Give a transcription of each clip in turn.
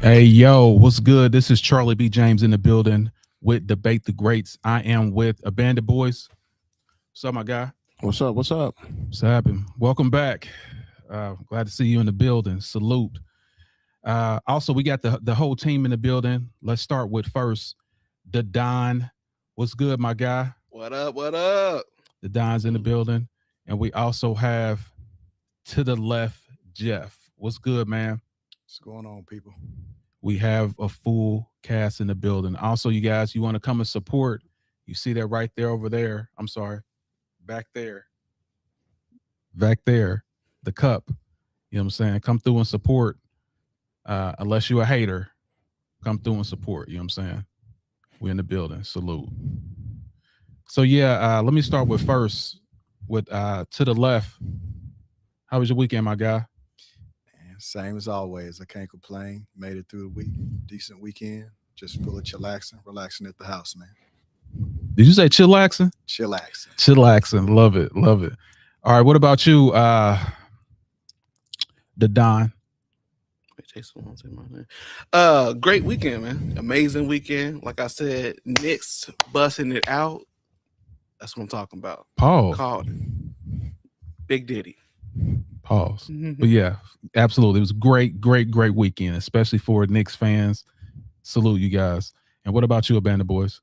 Hey, yo, what's good? This is Charlie B. James in the building with Debate the Greats. I am with Abandoned Boys. What's up, my guy? What's up? What's up? What's happening? Welcome back. Glad to see you in the building. Salute. Also, we got the whole team in the building. Let's start with first the Don. What's good, my guy? What up? What up? The Don's in the building. And we also have to the left, Jeff. What's good, man? What's going on, people? We have a full cast in the building. Also, you guys, you want to come and support, you see that right there over there. I'm sorry, back there. Back there, the cup. You know what I'm saying? Come through and support. Unless you're a hater, come through and support. You know what I'm saying? We're in the building. Salute. So yeah, let me start with first with to the left. How was your weekend, my guy? Man, same as always. I can't complain. Made it through the week. Decent weekend. Just full of chillaxing, relaxing at the house, man. Did you say chillaxing? Chillaxing. Chillaxing. Love it. Love it. All right. What about you, the Don? Wait, Jason won't say my name. Great weekend, man. Amazing weekend. Like I said, Knicks busting it out. That's what I'm talking about. Pause. Called it. Big Diddy. Pause. But yeah, absolutely. It was great weekend, especially for Knicks fans. Salute you guys. And what about you, Abandoned Boys?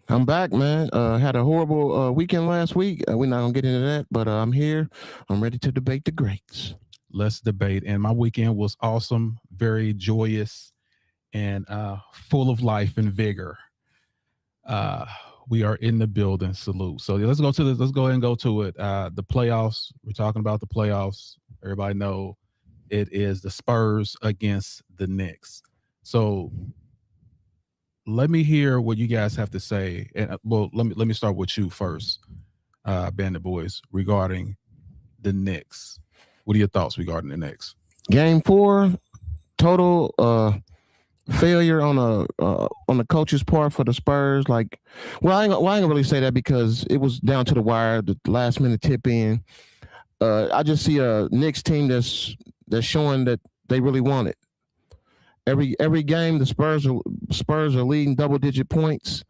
I'm back, man. Had a horrible weekend last week. We're not gonna get into that, but I'm here. I'm ready to debate the greats. Let's debate. And my weekend was awesome, very joyous, and full of life and vigor. We are in the building. Salute. So let's go to this. Let's go ahead and go to it. The playoffs. We're talking about the playoffs. Everybody know it is the Spurs against the Knicks. So let me hear what you guys have to say. And well, let me start with you first, Bandit Boys, regarding the Knicks. What are your thoughts regarding the Knicks? Game 4, total failure on the coach's part for the Spurs. Like, well, I ain't gonna really say that because it was down to the wire, the last minute tip in. I just see a Knicks team that's showing that they really want it. Every game, the Spurs are leading double digit points,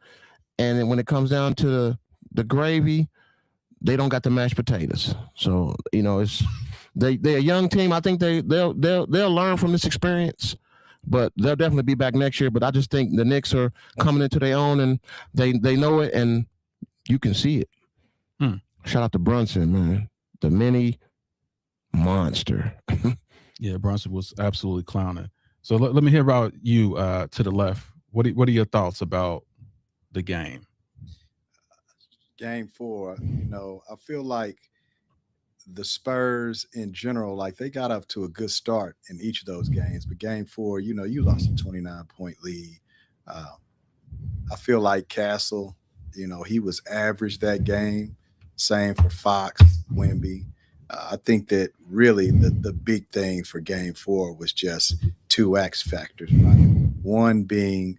and then when it comes down to the gravy, they don't got the mashed potatoes. So it's they're a young team. I think they'll learn from this experience, but they'll definitely be back next year. But I just think the Knicks are coming into their own, and they know it, and you can see it. Shout out to Brunson, man, the mini monster. Yeah, Brunson was absolutely clowning. So let me hear about you to the left. What are your thoughts about the game? Game 4, I feel like the Spurs in general, like they got up to a good start in each of those games. But game 4, you lost a 29-point lead. I feel like Castle, he was average that game. Same for Fox, Wemby. I think that really the big thing for game 4 was just two X factors, right? One being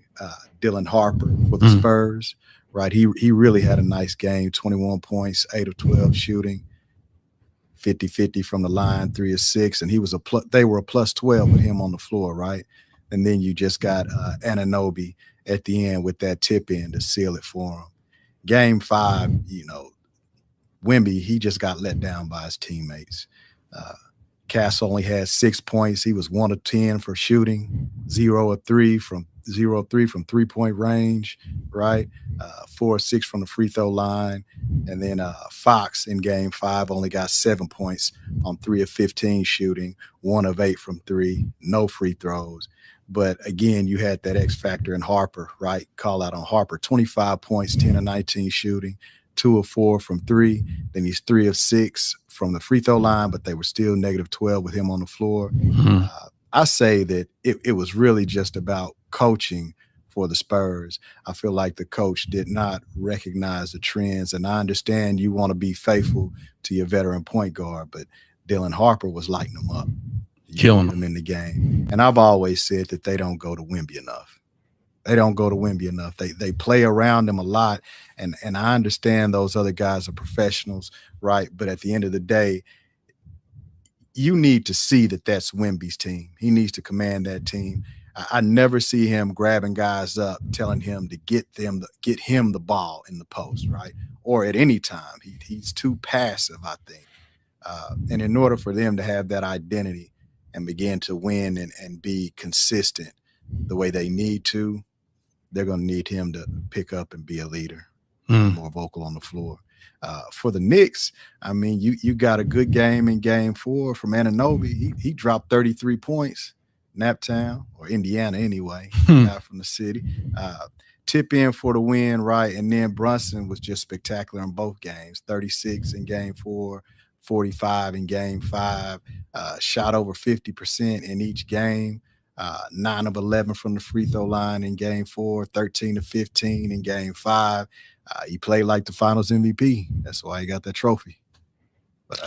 Dylan Harper for the Spurs, right? He really had a nice game, 21 points, 8 of 12 shooting, 50-50 from the line, 3 of 6, and they were a plus 12 with him on the floor, right? And then you just got Anunoby at the end with that tip in to seal it for him. Game 5, Wemby, he just got let down by his teammates. Cass only had 6 points. He was 1 of 10 for shooting, 0 of 3 from 3-point range, right? 4 of 6 from the free throw line. And then Fox in game 5 only got 7 points on 3 of 15 shooting, 1 of 8 from 3, no free throws. But again, you had that X factor in Harper, right? Call out on Harper, 25 points, 10 of 19 shooting, 2 of 4 from 3. Then he's 3 of 6 from the free throw line, but they were still negative 12 with him on the floor. I say that it was really just about coaching for the Spurs. I feel like the coach did not recognize the trends, and I understand you want to be faithful to your veteran point guard, but Dylan Harper was lighting them up, killing them in the game. And I've always said that they don't go to Wemby enough. They don't go to Wemby enough. They play around him a lot, and I understand those other guys are professionals, right? But at the end of the day, you need to see that that's Wemby's team. He needs to command that team. I never see him grabbing guys up, telling him to get him the ball in the post, right? Or at any time. He's too passive, I think. And in order for them to have that identity and begin to win and be consistent the way they need to, they're going to need him to pick up and be a leader, more vocal on the floor. For the Knicks, I mean, you got a good game in game 4 from Anunoby. He dropped 33 points, Naptown, or Indiana anyway, guy from the city. Tip in for the win, right? And then Brunson was just spectacular in both games, 36 in game 4, 45 in game 5, shot over 50% in each game. 9 of 11 from the free throw line in game 4, 13 of 15 in game 5. He played like the finals MVP. That's why he got that trophy. But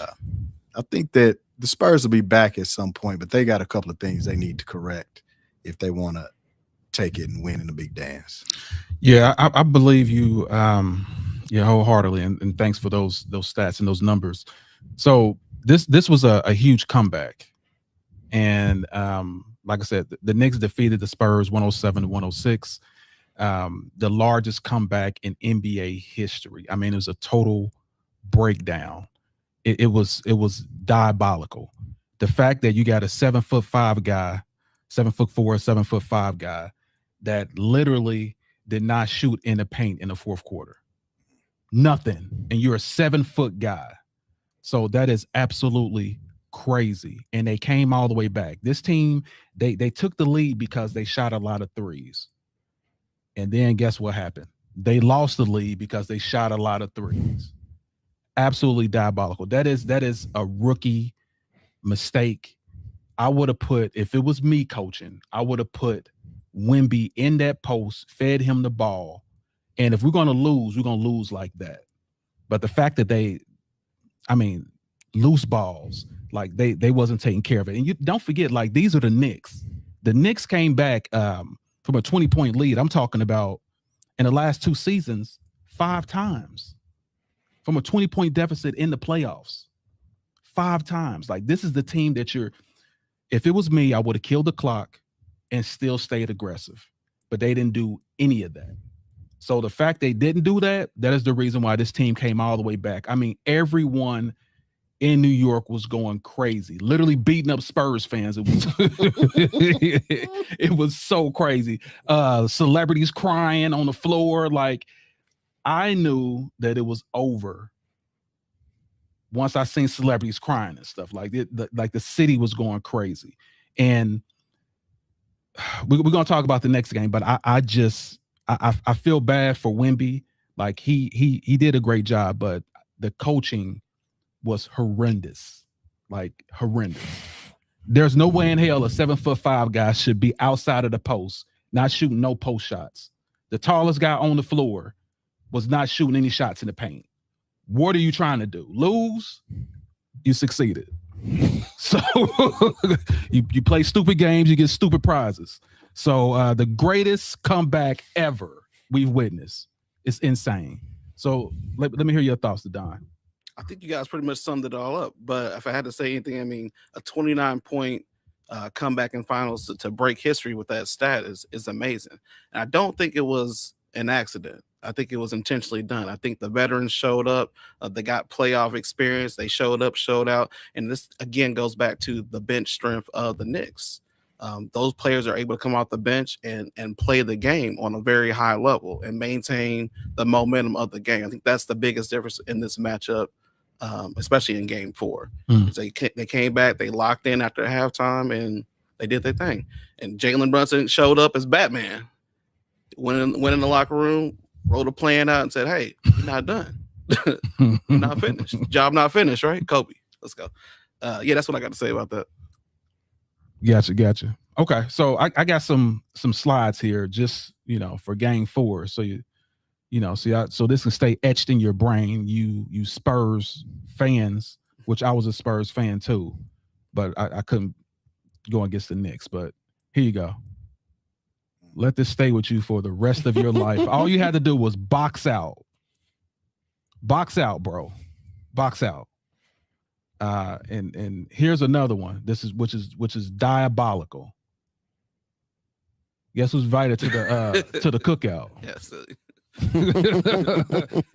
I think that the Spurs will be back at some point, but they got a couple of things they need to correct if they want to take it and win in the big dance. Yeah, I believe you wholeheartedly, and thanks for those stats and those numbers. So this was a huge comeback. And like I said, the Knicks defeated the Spurs 107-106. The largest comeback in NBA history. I mean, it was a total breakdown. It was diabolical. The fact that you got a 7'5" guy, 7'4", 7'5" guy that literally did not shoot in the paint in the fourth quarter. Nothing. And you're a 7-foot guy. So that is absolutely crazy. And they came all the way back. This team, they took the lead because they shot a lot of threes. And then guess what happened? They lost the lead because they shot a lot of threes. Absolutely diabolical. That is a rookie mistake. I would have put, if it was me coaching, I would have put Wemby in that post, fed him the ball. And if we're going to lose, we're going to lose like that. But the fact that loose balls, like they wasn't taking care of it. And you don't forget, like, these are the Knicks. The Knicks came back from a 20-point lead. I'm talking about in the last 2 seasons, 5 times from a 20-point deficit in the playoffs. 5 times. Like, this is the team that if it was me, I would have killed the clock and still stayed aggressive. But they didn't do any of that. So the fact they didn't do that, that is the reason why this team came all the way back. I mean, everyone in New York was going crazy, literally beating up Spurs fans. It was it was so crazy. Celebrities crying on the floor. Like, I knew that it was over once I seen celebrities crying and stuff. Like the city was going crazy. And we're gonna talk about the next game, but I feel bad for Wemby. Like, he did a great job, but the coaching was horrendous. Like, horrendous. There's no way in hell a 7'5" guy should be outside of the post, not shooting no post shots. The tallest guy on the floor was not shooting any shots in the paint. What are you trying to do? Lose? You succeeded. So you play stupid games, you get stupid prizes. So the greatest comeback ever we've witnessed. It's insane. So let me hear your thoughts, Don. I think you guys pretty much summed it all up. But if I had to say anything, I mean, a 29-point comeback in finals to break history with that stat is amazing. And I don't think it was an accident. I think it was intentionally done. I think the veterans showed up. They got playoff experience. They showed up, showed out. And this, again, goes back to the bench strength of the Knicks. Those players are able to come off the bench and play the game on a very high level and maintain the momentum of the game. I think that's the biggest difference in this matchup, especially in game 4. They came back, they locked in after halftime, and they did their thing. And Jalen Brunson showed up as Batman. Went in the locker room, wrote a plan out, and said, "Hey, you're not done. You're not finished. Job not finished, right? Kobe, let's go." Yeah, that's what I got to say about that. Gotcha. Okay, so I got some slides here, just for game 4, so so this can stay etched in your brain. You Spurs fans, which I was a Spurs fan too, but I couldn't go against the Knicks. But here you go. Let this stay with you for the rest of your life. All you had to do was box out. Box out, bro. Box out. And here's another one. Which is diabolical. Guess who's invited to the cookout? Yes.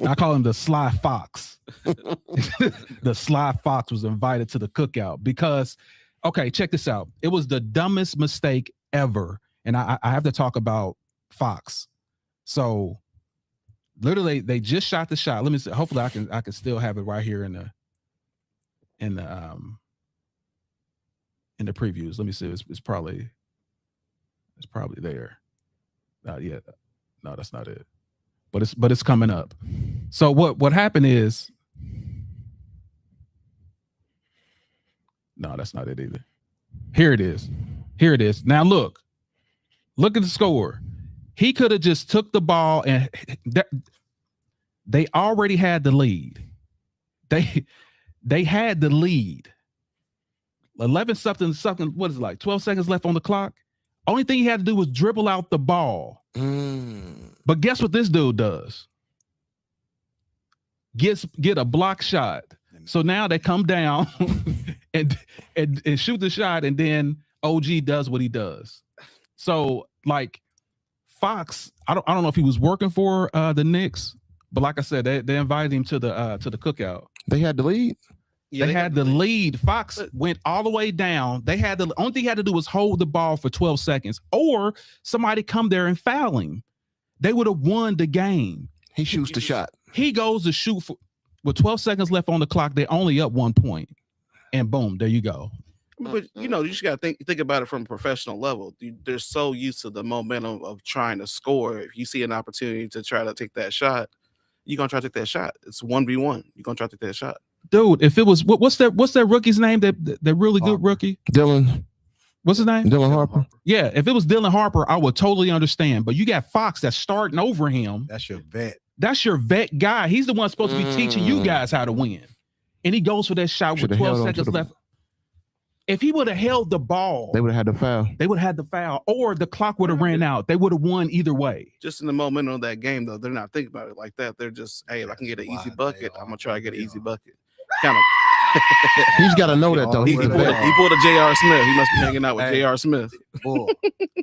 I call him the Sly Fox. The Sly Fox was invited to the cookout because, okay, check this out. It was the dumbest mistake ever, and I have to talk about Fox. So, literally, they just shot the shot. Let me see. Hopefully, I can still have it right here in the previews. Let me see. It's probably there. Not yet. No, that's not it. But it's coming up. So what happened is, no, that's not it either. Here it is. Now look at the score. He could have just took the ball and they already had the lead. They had the lead. 11 something. What is it, like 12 seconds left on the clock? Only thing he had to do was dribble out the ball. But guess what this dude does? Get a block shot. So now they come down and shoot the shot, and then OG does what he does. So like Fox, I don't know if he was working for the Knicks, but like I said, they invited him to the cookout. They had the lead. Yeah, they had the lead. Fox went all the way down. They had the only thing he had to do was hold the ball for 12 seconds, or somebody come there and foul him. They would have won the game. He shoots the shot. He goes to shoot with 12 seconds left on the clock. They only up 1 point, and boom, there you go. But you just got to think about it from a professional level. They're so used to the momentum of trying to score. If you see an opportunity to try to take that shot, you're gonna try to take that shot. It's 1v1. You're gonna try to take that shot. Dude, if it was what's that rookie's name? That really good rookie? Dylan. What's his name? Dylan Harper. Yeah, if it was Dylan Harper, I would totally understand. But you got Fox that's starting over him. That's your vet. That's your vet guy. He's the one supposed to be teaching you guys how to win. And he goes for that shot with 12 seconds left. If he would have held the ball, they would have had the foul. They would have had the foul, or the clock would have ran out. They would have won either way. Just in the moment of that game, though, they're not thinking about it like that. They're just, hey, if I can get an easy bucket, I'm gonna try to get an easy bucket. Kind of. He's got to know that though. He pulled a J.R. Smith. He must be hanging out with J.R. Smith.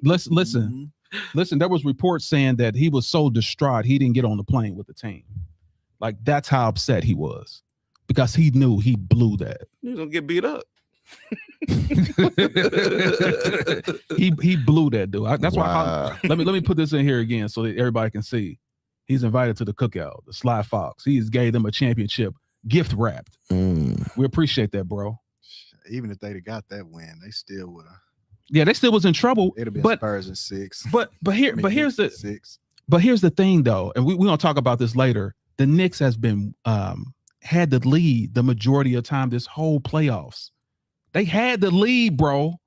Listen. There was reports saying that he was so distraught he didn't get on the plane with the team. Like that's how upset he was because he knew he blew that. He was gonna get beat up. he blew that dude. That's why. Let me put this in here again so that everybody can see. He's invited to the cookout. The Sly Fox. He gave them a championship gift wrapped. We appreciate that, bro. Even if they'd have got that win, they still would have. Yeah, they still was in trouble. It'd have been Spurs in 6. Here's the thing though, and we're gonna talk about this later. The Knicks has been had the lead the majority of the time this whole playoffs. They had the lead, bro,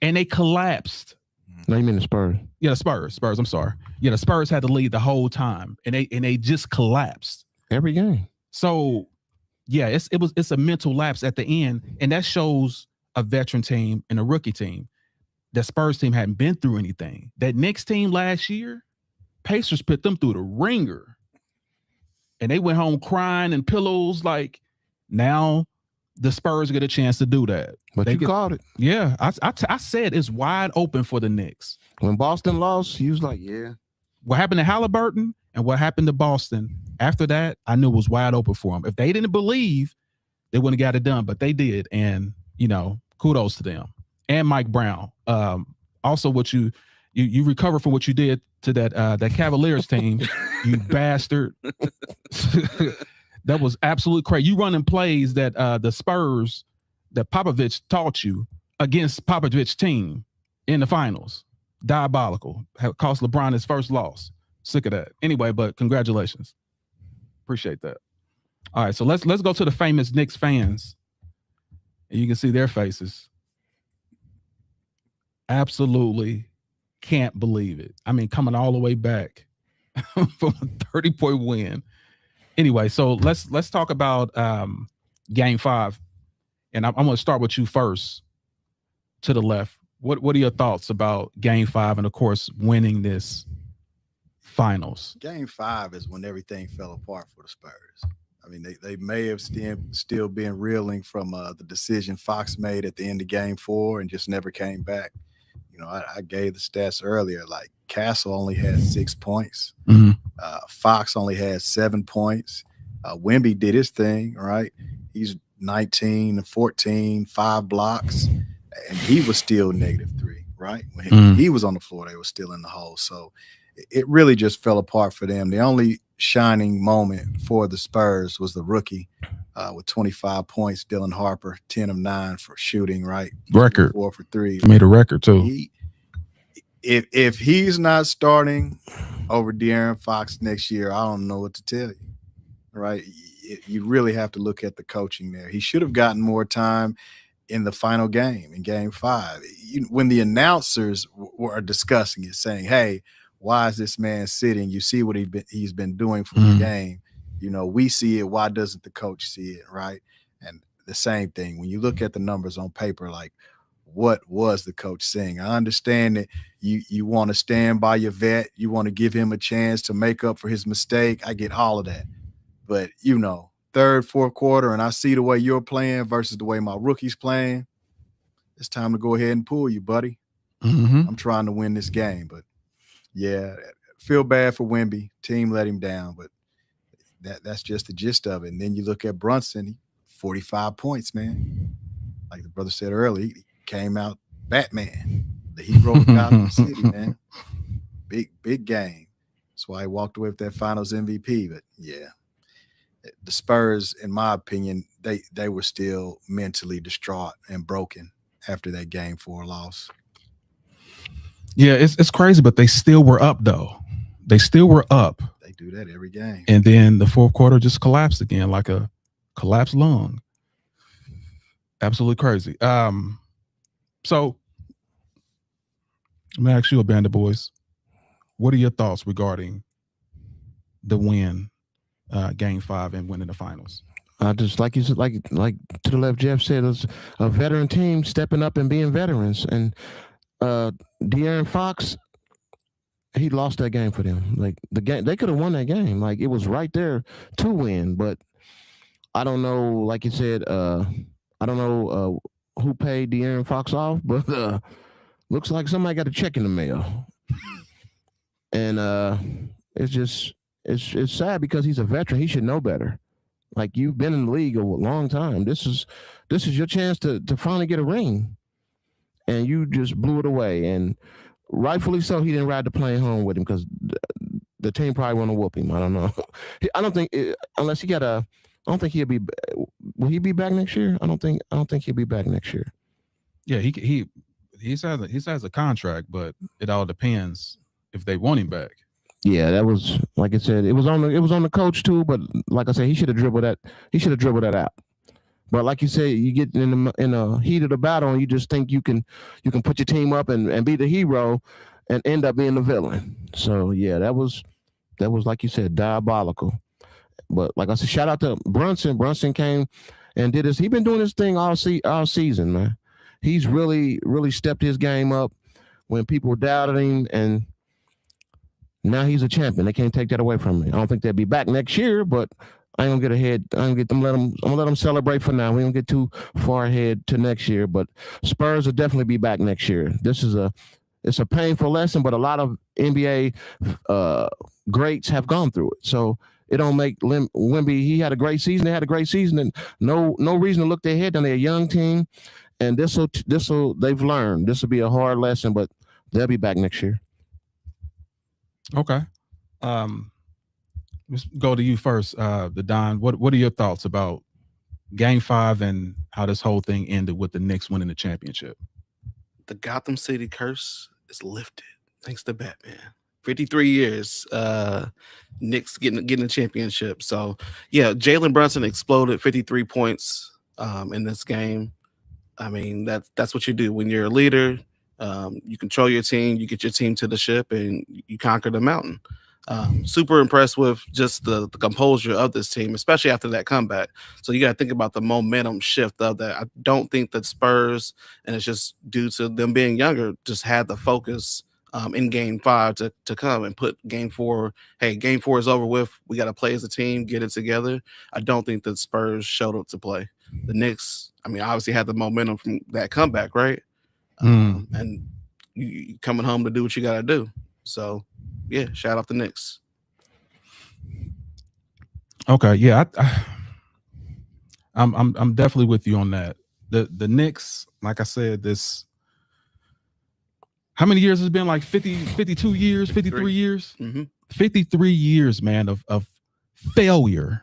and they collapsed. No, you mean the Spurs? Yeah, the Spurs. I'm sorry. Yeah, the Spurs had the lead the whole time, and they just collapsed every game. So, yeah, it's a mental lapse at the end, and that shows a veteran team and a rookie team. The Spurs team hadn't been through anything. That Knicks team last year, Pacers put them through the ringer, and they went home crying and pillows. Like now. The Spurs get a chance to do that. But you called it. Yeah. I said it's wide open for the Knicks. When Boston lost, he was like, yeah. What happened to Halliburton and what happened to Boston, after that, I knew it was wide open for them. If they didn't believe, they wouldn't have got it done. But they did. And, kudos to them. And Mike Brown. Also, what you recover from what you did to that Cavaliers team, you bastard. That was absolute crazy. You running plays that the Spurs that Popovich taught you against Popovich's team in the finals. Diabolical. Cost LeBron his first loss. Sick of that. Anyway, but congratulations. Appreciate that. All right, so let's go to the famous Knicks fans. And you can see their faces. Absolutely can't believe it. I mean, coming all the way back from a 30-point win. Anyway, so let's talk about Game 5, and I'm going to start with you first. To the left, what are your thoughts about Game 5 and of course winning this finals? Game 5 is when everything fell apart for the Spurs. I mean, they may have still been reeling from the decision Fox made at the end of Game 4 and just never came back. I gave the stats earlier. Like Castle only had 6 points. Mhm. Fox only had 7 points. Wemby did his thing, right? He's 19, 14, 5 blocks, and he was still -3, right? When he was on the floor, they were still in the hole. So it really just fell apart for them. The only shining moment for the Spurs was the rookie with 25 points, Dylan Harper, 10 of 9 for shooting, right? Record. 4 for 3. Made a record too. If he's not starting over De'Aaron Fox next year, I don't know what to tell you, right? You really have to look at the coaching there. He should have gotten more time in the final game, in game 5. When the announcers were discussing it, saying, hey, why is this man sitting? You see what he's been doing for the game. We see it. Why doesn't the coach see it, right? And the same thing, when you look at the numbers on paper, like, what was the coach saying? I understand that you want to stand by your vet. You want to give him a chance to make up for his mistake. I get all of that. But, third, fourth quarter, and I see the way you're playing versus the way my rookie's playing, it's time to go ahead and pull you, buddy. I'm trying to win this game. But, yeah, feel bad for Wemby. Team let him down, but that's just the gist of it. And then you look at Brunson, 45 points, man. Like the brother said earlier, he came out Batman, the hero of Gotham City, man. Big game. That's why he walked away with that Finals MVP. But, yeah. The Spurs, in my opinion, they were still mentally distraught and broken after that game 4 loss. Yeah, it's crazy, but they still were up though. They still were up. They do that every game. And then the fourth quarter just collapsed again, like a collapsed lung. Absolutely crazy. So let me ask you, Bandit Boys, what are your thoughts regarding the win? Game 5 and winning the finals. Just like you said, like to the left, Jeff said, it's a veteran team stepping up and being veterans. And De'Aaron Fox, he lost that game for them. Like the game, they could have won that game. Like it was right there to win. But I don't know. Like you said, I don't know who paid De'Aaron Fox off, but looks like somebody got a check in the mail. And it's just. It's sad because he's a veteran. He should know better. Like you've been in the league a long time. This is your chance to finally get a ring, and you just blew it away. And rightfully so. He didn't ride the plane home with him because the team probably want to whoop him. I don't know. I don't think unless he got a. I don't think he'll be. Will he be back next year? I don't think he'll be back next year. Yeah, he has a contract, but it all depends if they want him back. Yeah, that was like I said. It was on the coach too. But like I said, he should have dribbled that. He should have dribbled that out. But like you say, you get in the heat of the battle, and you just think you can put your team up and be the hero, and end up being the villain. So yeah, that was like you said, diabolical. But like I said, shout out to Brunson. Brunson came and did his. He's been doing this thing all season, man. He's really stepped his game up when people doubted him, and now he's a champion. They can't take that away from me. I don't think they'll be back next year, but I ain't gonna get ahead. I'm gonna let them celebrate for now. We don't get too far ahead to next year, but Spurs will definitely be back next year. It's a painful lesson, but a lot of NBA greats have gone through it. So it don't make Wemby. He had a great season. They had a great season, and no reason to look their head down. They're a young team, and they've learned. This will be a hard lesson, but they'll be back next year. Okay. Let's go to you first, the Don. What are your thoughts about Game 5 and how this whole thing ended with the Knicks winning the championship? The Gotham City curse is lifted thanks to Batman. 53 years, Knicks getting a championship. So yeah, Jalen Brunson exploded 53 points in this game. I mean, that's what you do when you're a leader. You control your team, you get your team to the ship, and you conquer the mountain. Super impressed with just the composure of this team, especially after that comeback. So you got to think about the momentum shift of that. I don't think that Spurs, and it's just due to them being younger, just had the focus in Game 5 to come and put Game 4. Hey, Game 4 is over with. We got to play as a team, get it together. I don't think that Spurs showed up to play. The Knicks, I mean, obviously had the momentum from that comeback, right? And you coming home to do what you got to do. So, yeah, shout out the Knicks. Okay, yeah, I'm definitely with you on that. The Knicks, like I said, this how many years has it been? Like 50, 52 years, 53 years? Mm-hmm. 53 years, man, of failure.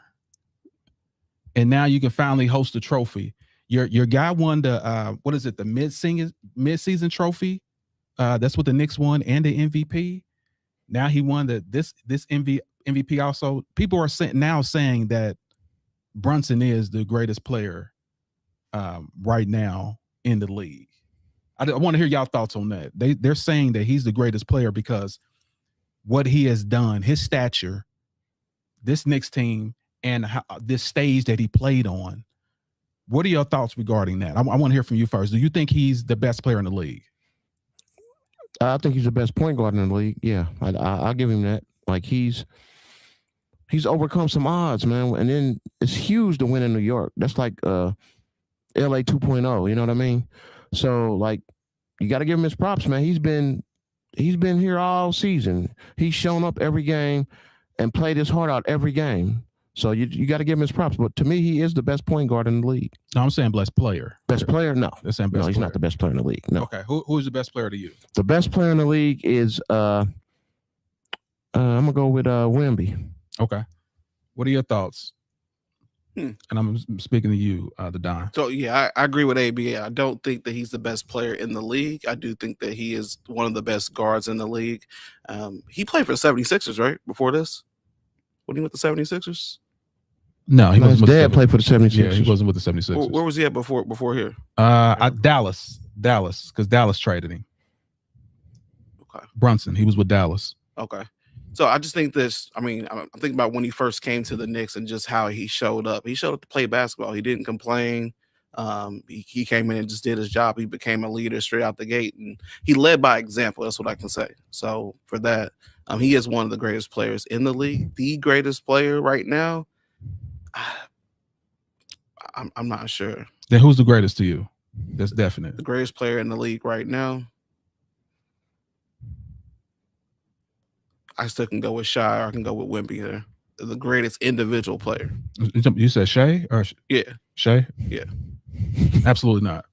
And now you can finally host a trophy. Your guy won the what is it, the mid-season trophy? That's what the Knicks won, and the MVP. Now he won this MVP also. People are saying that Brunson is the greatest player right now in the league. I want to hear y'all thoughts on that. They're saying that he's the greatest player because what he has done, his stature, this Knicks team, and this stage that he played on. What are your thoughts regarding that? I want to hear from you first. Do you think he's the best player in the league? I think he's the best point guard in the league. Yeah, I'll give him that. Like he's overcome some odds, man, and then it's huge to win in New York. That's like LA 2.0. You know what I mean? So like, you got to give him his props, man. He's been here all season. He's shown up every game and played his heart out every game. So you got to give him his props. But to me, he is the best point guard in the league. No, I'm saying best player. Best player? No. They're saying best no, he's player. not the best player in the league. No. Okay. Who is the best player to you? The best player in the league is I'm gonna go with Wemby. Okay. What are your thoughts? And I'm speaking to you, the Don. So yeah, I agree with AB. I don't think that he's the best player in the league. I do think that he is one of the best guards in the league. He played for the 76ers, right? Before this? When he went to 76ers? No, he wasn't. His dad played for the 76ers. Yeah, he wasn't with the 76ers. Where was he at before here? Dallas, because Dallas traded him. Okay. Brunson, he was with Dallas. Okay. So I just think this, I'm thinking about when he first came to the Knicks and just how he showed up. He showed up to play basketball. He didn't complain. He came in and just did his job. He became a leader straight out the gate, and he led by example. That's what I can say. So for that, he is one of the greatest players in the league. The greatest player right now, I'm not sure. Then who's the greatest to you? That's definite. The greatest player in the league right now, I still can go with Shai, or I can go with Wemby there. The greatest individual player. You said Shai or yeah, Shai? Yeah, absolutely not.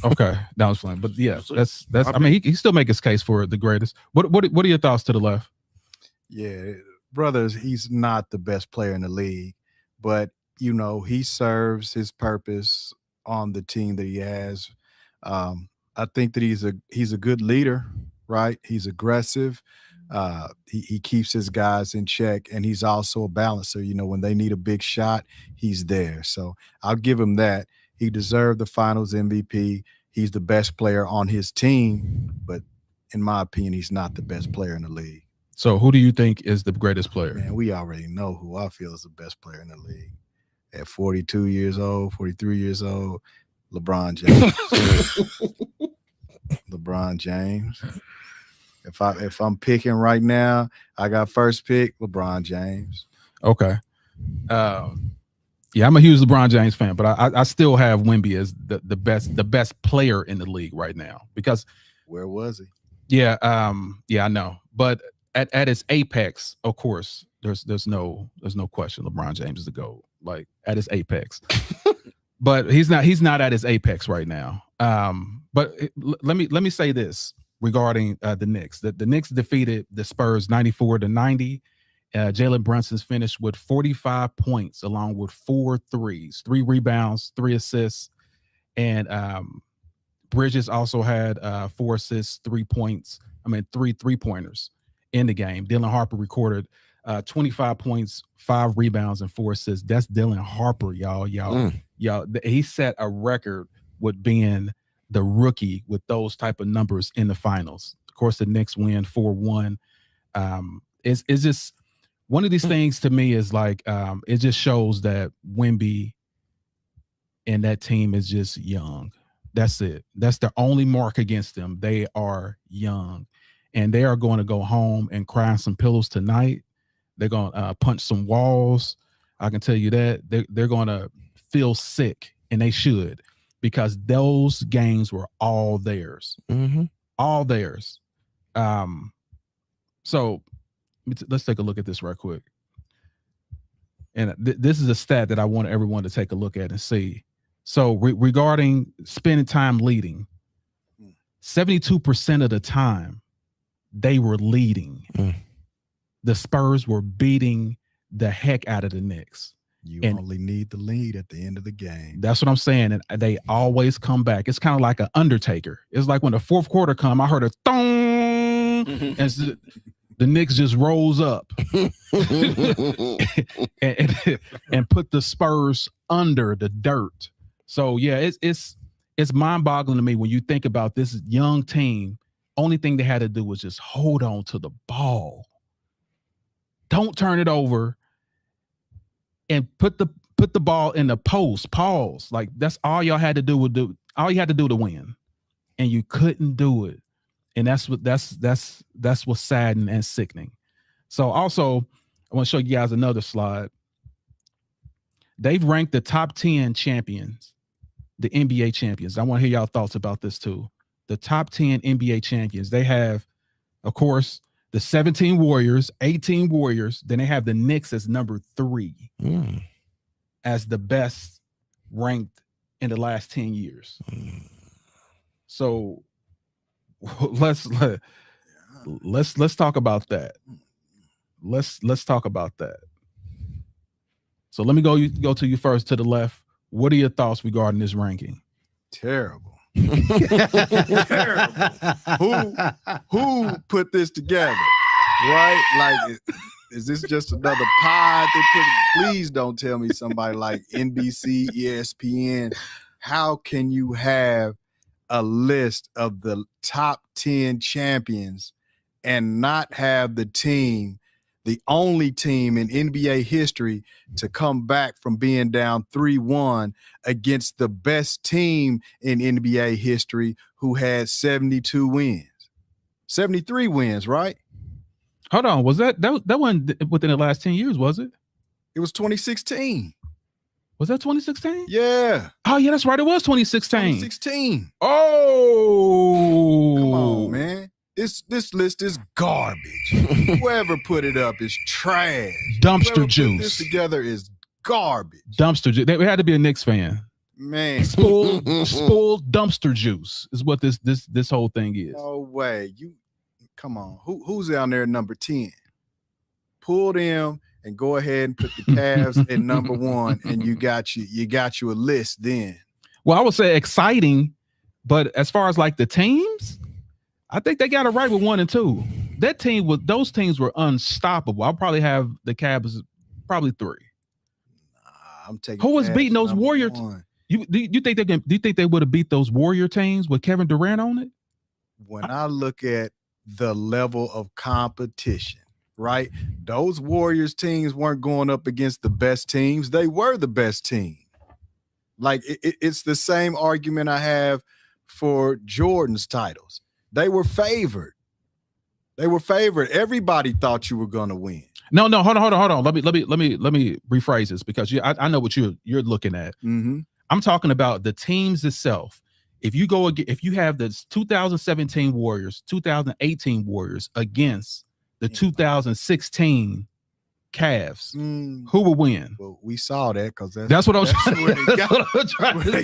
Okay, that was fun, but yeah, that's. I mean, he still make his case for the greatest. What are your thoughts to the left? Yeah, brothers, he's not the best player in the league, but you know he serves his purpose on the team that he has. I think that he's a good leader, right? He's aggressive. He keeps his guys in check, and he's also a balancer. You know, when they need a big shot, he's there. So I'll give him that. He deserved the Finals MVP. He's the best player on his team, but in my opinion, he's not the best player in the league. So who do you think is the greatest player? Man, we already know who I feel is the best player in the league. At 42 years old, 43 years old, LeBron James. LeBron James. If I'm picking right now, I got first pick, LeBron James. Okay. Yeah, I'm a huge LeBron James fan, but I still have Wemby as the best player in the league right now, because where was he? Yeah, I know. But at its apex, of course, there's no question LeBron James is the GOAT. Like at his apex. But he's not at his apex right now. But let me say this regarding the Knicks. The Knicks defeated the Spurs 94-90. Jalen Brunson's finished with 45 points along with 4 threes, 3 rebounds, 3 assists. And Bridges also had 4 assists, 3 points. 3 3-pointers in the game. Dylan Harper recorded 25 points, 5 rebounds, and 4 assists. That's Dylan Harper, y'all. He set a record with being the rookie with those type of numbers in the finals. Of course, the Knicks win 4-1. It's just one of these things to me is like it just shows that Wemby and that team is just young. That's it. That's the only mark against them. They are young, and they are going to go home and cry on some pillows tonight. They're going to punch some walls. I can tell you that. They're going to feel sick, and they should, because those games were all theirs. Mm-hmm. all theirs. So let's take a look at this right quick. And this is a stat that I want everyone to take a look at and see. So regarding spending time leading, 72% of the time they were leading. The Spurs were beating the heck out of the Knicks. You only need the lead at the end of the game. That's what I'm saying. And they always come back. It's kind of like an Undertaker. It's like when the fourth quarter come, I heard a thong, and the Knicks just rose up and put the Spurs under the dirt. So yeah, it's mind-boggling to me when you think about this young team. Only thing they had to do was just hold on to the ball. Don't turn it over. And put the ball in the post. Pause. Like that's all y'all had to do. All you had to do to win, and you couldn't do it. And that's what's saddening and sickening. So also, I want to show you guys another slide. They've ranked the top 10 champions, the NBA champions. I want to hear y'all thoughts about this too. The top 10 NBA champions. They have, of course, the 17 Warriors, 18 Warriors. Then they have the Knicks as number 3 as the best ranked in the last 10 years. So let's talk about that. Let's talk about that. So let me go to you first to the left. What are your thoughts regarding this ranking? Terrible. Terrible. Who put this together? Right? Like, is this just another pod they put? Please don't tell me somebody like NBC, ESPN. How can you have a list of the top 10 champions and not have the team, the only team in NBA history to come back from being down 3-1 against the best team in NBA history who had 72 wins, 73 wins, right? Hold on. Was that wasn't within the last 10 years, was it? It was 2016. Was that 2016? Yeah. Oh, yeah, that's right. It was 2016. 2016. Oh. Come on, man. This list is garbage. Whoever put it up is trash. Dumpster Whoever juice. Put this together is garbage. Dumpster juice. They had to be a Knicks fan. Man. Spoiled dumpster juice is what this whole thing is. No way. Come on. Who's down there at number 10? Pull them and go ahead and put the Cavs at number 1, and you got you a list then. Well, I would say exciting, but as far as like the teams, I think they got it right with 1 and 2. Those teams were unstoppable. I'll probably have the Cavs probably 3. I'm taking. Who was Cavs beating those number Warriors? 1. Do you think they would have beat those Warrior teams with Kevin Durant on it? When I look at the level of competition, right? Those Warriors teams weren't going up against the best teams. They were the best team. Like it's the same argument I have for Jordan's titles. They were favored. Everybody thought you were going to win. No, hold on. Let me rephrase this because I know what you're looking at. Mm-hmm. I'm talking about the teams itself. If you have the 2017 Warriors, 2018 Warriors against the 2016 Cavs, who will win? Well, we saw that because that's what I was trying to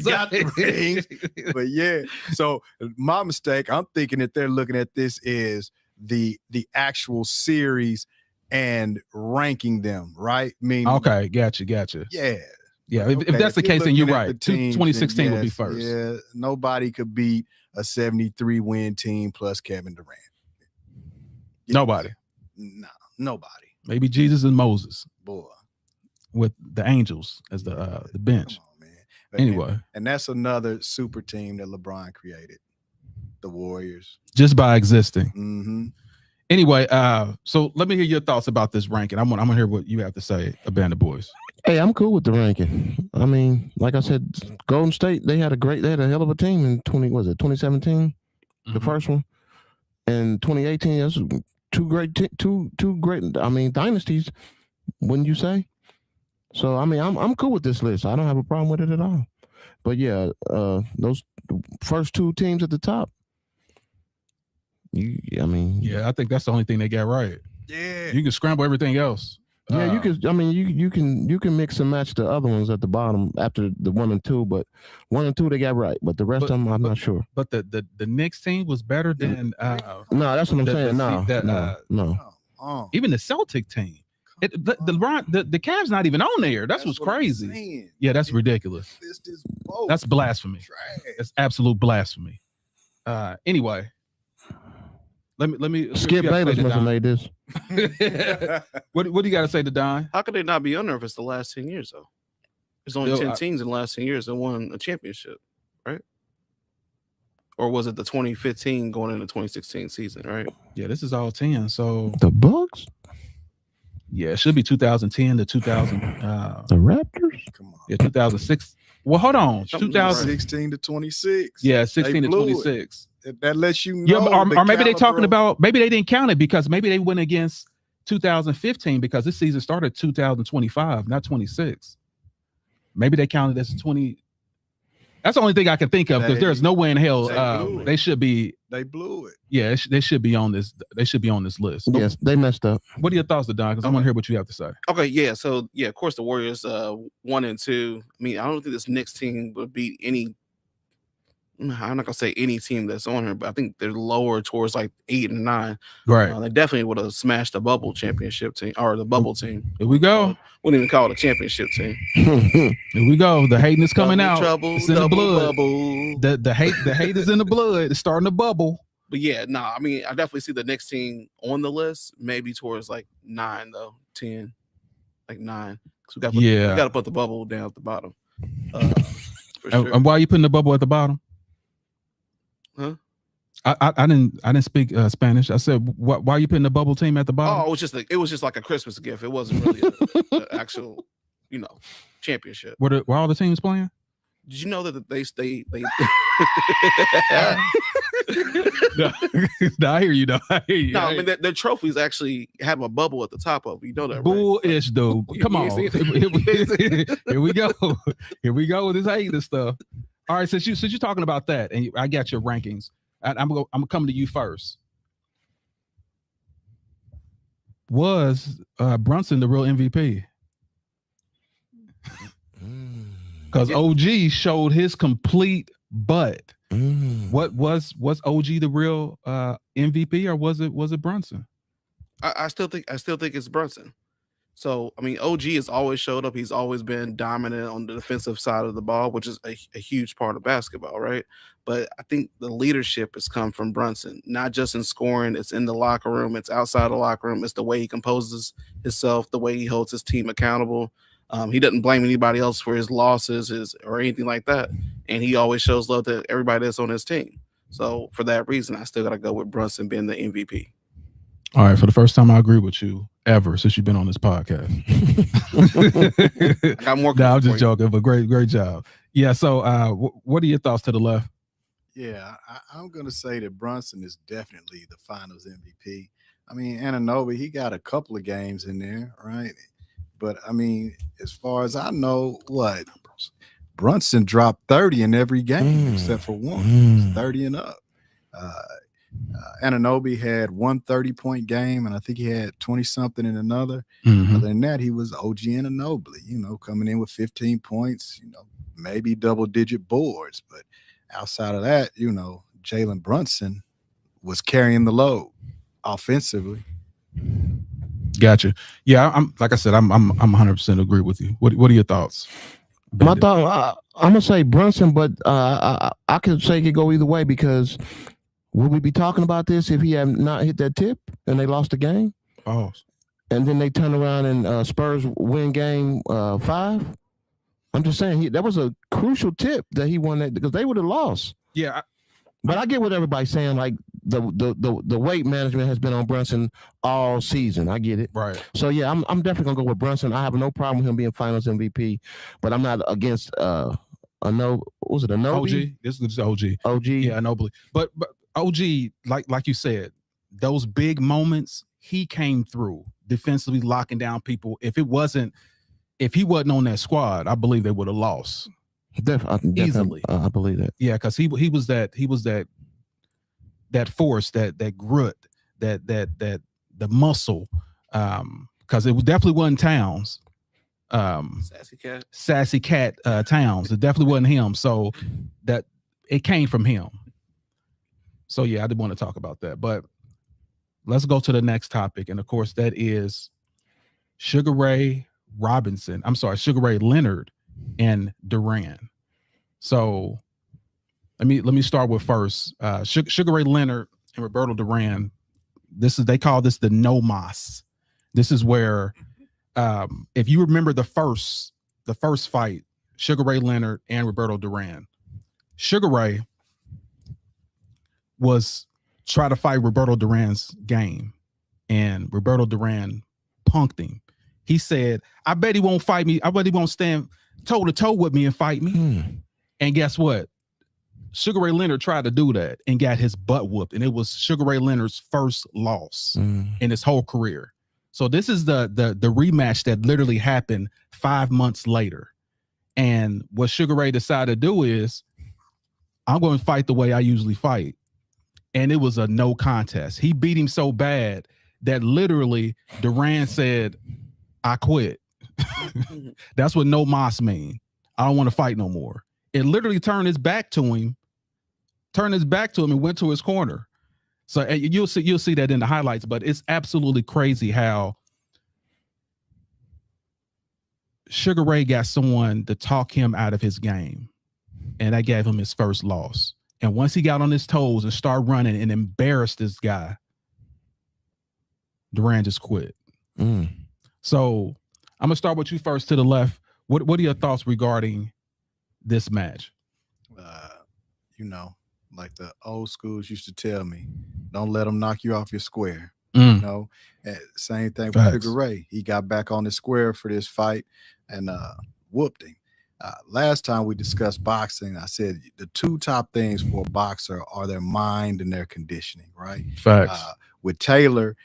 got the rings. But yeah, so my mistake. I'm thinking that they're looking at this as the actual series and ranking them, right? Okay, gotcha. Yeah. Okay, if that's the case, then you're right. 2016 will be first. Yeah, nobody could beat a 73 win team plus Kevin Durant. Nobody. No, nobody. Maybe Jesus and Moses. Boy. With the angels as the bench. Come on, man. Anyway. And that's another super team that LeBron created. The Warriors. Just by existing. Mm-hmm. Anyway, so let me hear your thoughts about this ranking. I'm gonna hear what you have to say, Abandoned Boys. Hey, I'm cool with the ranking. I mean, like I said, Golden State, they had a hell of a team in 2017, the first one. And 2018, that's two great dynasties, wouldn't you say? So I mean, I'm cool with this list. I don't have a problem with it at all. But yeah, those first 2 teams at the top, Yeah, I think that's the only thing they got right. Yeah. You can scramble everything else. Yeah, you can. I mean, you can mix and match the other ones at the bottom after the 1 and 2, but 1 and 2 they got right, but the rest of them I'm not sure. But the Knicks team was better than No, that's what I'm saying. No. even the Celtic team. The Cavs not even on there. That's what's crazy. Yeah, that's ridiculous. That's blasphemy. That's absolute blasphemy. Anyway, let me Skip Bayless must have made this. What do you got to say to Don? How could they not be on there if it's the last 10 years though? There's only 10 teams in the last 10 years that won a championship, right? Or was it the 2015 going into 2016 season, right? Yeah, this is all 10. So the Bucks? Yeah, it should be 2010 to 2000. The Raptors? Come on. Yeah, 2006. Well, hold on. 2016 to 26. Yeah, 16 to 26. That lets you know. Yeah, or maybe they're talking about, maybe they didn't count it because maybe they went against 2015 because this season started 2025, not 26. Maybe they counted as 20. That's the only thing I can think of because there's no way in hell they should be. They blew it. Yeah, they should be on this. They should be on this list. Yes, they messed up. What are your thoughts, Don? Because I want to hear what you have to say. Okay, yeah. So yeah, of course the Warriors 1 and 2. I mean, I don't think this Knicks team would beat any. I'm not gonna say any team that's on here, but I think they're lower towards like 8 and 9. Right. They definitely would have smashed the bubble championship team or the bubble team. Here we go. Wouldn't even call it a championship team. Here we go. The hating is coming out. Trouble, it's in the blood. Bubble. The hate is in the blood. It's starting to bubble. But yeah, I mean, I definitely see the next team on the list, maybe towards like 9 though, 10, like 9. So we got to put the bubble down at the bottom. For sure. And why are you putting the bubble at the bottom? Huh? I didn't speak Spanish. I said, why are you putting the bubble team at the bottom? Oh, it was just like a Christmas gift. It wasn't really an actual, championship. Were all the teams playing? Did you know that they No, I hear you. No, I hear you. No, I mean their trophies actually have a bubble at the top of it. You know that, right? Bullish, dude. Come on. Here we go. Here we go with this hating stuff. All right, since you're talking about that, and I got your rankings, I'm gonna come to you first. Was Brunson the real MVP? Because OG showed his complete butt. What was OG the real MVP, or was it Brunson? I still think it's Brunson. So, I mean, OG has always showed up. He's always been dominant on the defensive side of the ball, which is a huge part of basketball, right? But I think the leadership has come from Brunson, not just in scoring. It's in the locker room. It's outside the locker room. It's the way he composes himself, the way he holds his team accountable. He doesn't blame anybody else for his losses or anything like that. And he always shows love to everybody that's on his team. So, for that reason, I still got to go with Brunson being the MVP. All right, for the first time, I agree with you ever since you've been on this podcast. I got more. No, I'm just joking, but great job. Yeah. So, what are your thoughts to the left? Yeah, I'm gonna say that Brunson is definitely the Finals MVP. I mean, Anunoby, he got a couple of games in there, right? But I mean, as far as I know, Brunson dropped 30 in every game except for one. 30 and up. Anunoby had one 30-point game, and I think he had 20-something in another. Other than that, he was OG Anunoby, coming in with 15 points, maybe double-digit boards. But outside of that, Jalen Brunson was carrying the load offensively. Gotcha. Yeah, I'm like I said, I'm 100% agree with you. What are your thoughts? My thought, I'm gonna say Brunson, but I could say it could go either way because would we be talking about this if he had not hit that tip and they lost the game? Oh, and then they turn around and Spurs win game 5. I'm just saying that was a crucial tip that he won that because they would have lost. Yeah. But I get what everybody's saying. Like the weight management has been on Brunson all season. I get it. Right. So yeah, I'm definitely gonna go with Brunson. I have no problem with him being Finals MVP, but I'm not against Anobi? OG. This is OG. OG. Yeah, Anobi. But OG, like you said, those big moments, he came through defensively, locking down people. If he wasn't on that squad, I believe they would have lost. Definitely, easily. I believe that. Yeah, because he was that that force, that grit, that the muscle, because it definitely wasn't Towns. Sassy cat Towns. It definitely wasn't him. So that it came from him. So yeah, I did want to talk about that. But let's go to the next topic, and of course that is Sugar Ray Leonard and Durant. So let me start with first. Sugar Ray Leonard and Roberto Duran. They call this the no mas. This is where if you remember the first fight, Sugar Ray Leonard and Roberto Duran. Sugar Ray was trying to fight Roberto Duran's game, and Roberto Duran punked him. He said, I bet he won't fight me. I bet he won't stand toe to toe with me and fight me. And guess what? Sugar Ray Leonard tried to do that and got his butt whooped. And it was Sugar Ray Leonard's first loss in his whole career. So this is the rematch that literally happened 5 months later. And what Sugar Ray decided to do is, I'm going to fight the way I usually fight. And it was a no contest. He beat him so bad that literally Duran said, I quit. That's what no mas mean. I don't want to fight no more. It literally turned his back to him and went to his corner. So you'll see that in the highlights, but it's absolutely crazy how Sugar Ray got someone to talk him out of his game, and that gave him his first loss. And once he got on his toes and started running and embarrassed this guy, Duran just quit. So I'm gonna start with you first to the left. What are your thoughts regarding this match? Like the old schools used to tell me, don't let them knock you off your square. Same thing with Sugar Ray. He got back on the square for this fight and whooped him. Last time we discussed boxing, I said the two top things for a boxer are their mind and their conditioning, right? Facts. With Taylor,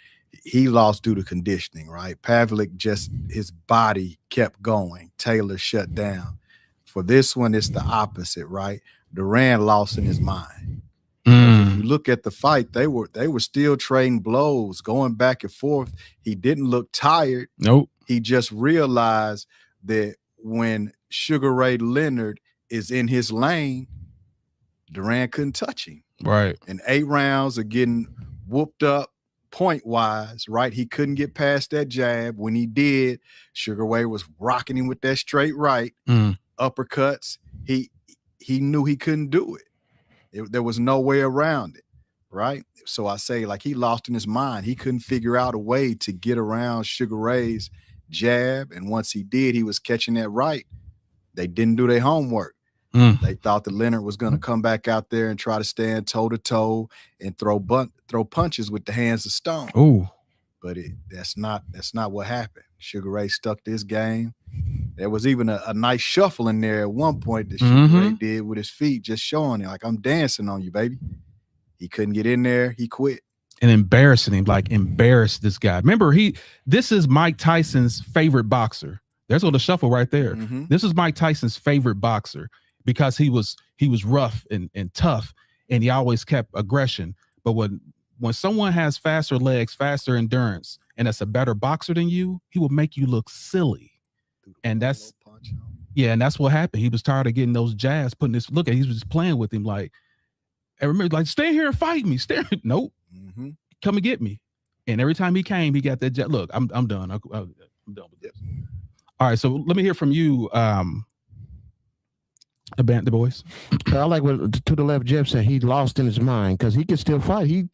he lost due to conditioning, right? Pavlik his body kept going. Taylor shut down. For this one, it's the opposite, right? Duran lost in his mind. If you look at the fight, they were still trading blows, going back and forth. He didn't look tired. Nope. He just realized that when Sugar Ray Leonard is in his lane, Duran couldn't touch him. Right. And 8 rounds of getting whooped up point-wise, right? He couldn't get past that jab. When he did, Sugar Ray was rocking him with that straight right, uppercuts. He knew he couldn't do it. There was no way around it, right? So I say, like, he lost in his mind. He couldn't figure out a way to get around Sugar Ray's jab. And once he did, he was catching that right. They didn't do their homework. They thought that Leonard was going to come back out there and try to stand toe-to-toe and throw punches with the hands of stone. Ooh. But that's not what happened. Sugar Ray stuck to his game. There was even a nice shuffle in there at one point that Sugar Ray did with his feet, just showing it, like, I'm dancing on you, baby. He couldn't get in there. He quit. And embarrassing him, like embarrassed this guy. Remember, this is Mike Tyson's favorite boxer. There's all the shuffle right there. This is Mike Tyson's favorite boxer because he was rough and tough, and he always kept aggression. But when someone has faster legs, faster endurance, and that's a better boxer than you, he will make you look silly. And that's what happened. He was tired of getting those jabs, he was just playing with him like, I remember, like, stay here and fight me. Nope. Come and get me. And every time he came, he got that jab. Look, I'm done. I'm done with this. All right, so let me hear from you, the boys. I like what to the left Jeff said. He lost in his mind because he could still fight. He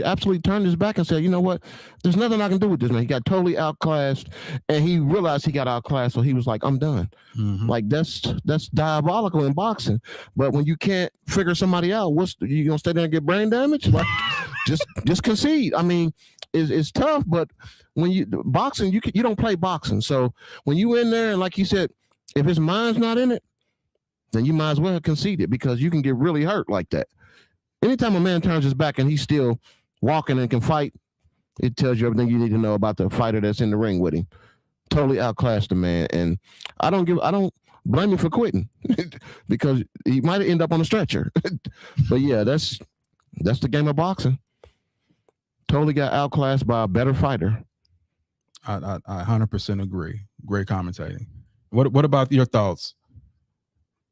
absolutely turned his back and said, you know what? There's nothing I can do with this man. He got totally outclassed, and he realized he got outclassed, so he was like, I'm done. Like that's diabolical in boxing. But when you can't figure somebody out, you gonna stay there and get brain damage? Like just concede. I mean, it's tough, but when you boxing, you don't play boxing. So when you in there and like you said, if his mind's not in it, then you might as well concede it because you can get really hurt like that. Anytime a man turns his back and he's still walking and can fight, it tells you everything you need to know about the fighter that's in the ring with him. Totally outclassed the man, and I don't blame him for quitting because he might end up on a stretcher. But yeah, that's That's the game of boxing. Totally got outclassed by a better fighter. I 100% agree. Great commentating. What about your thoughts?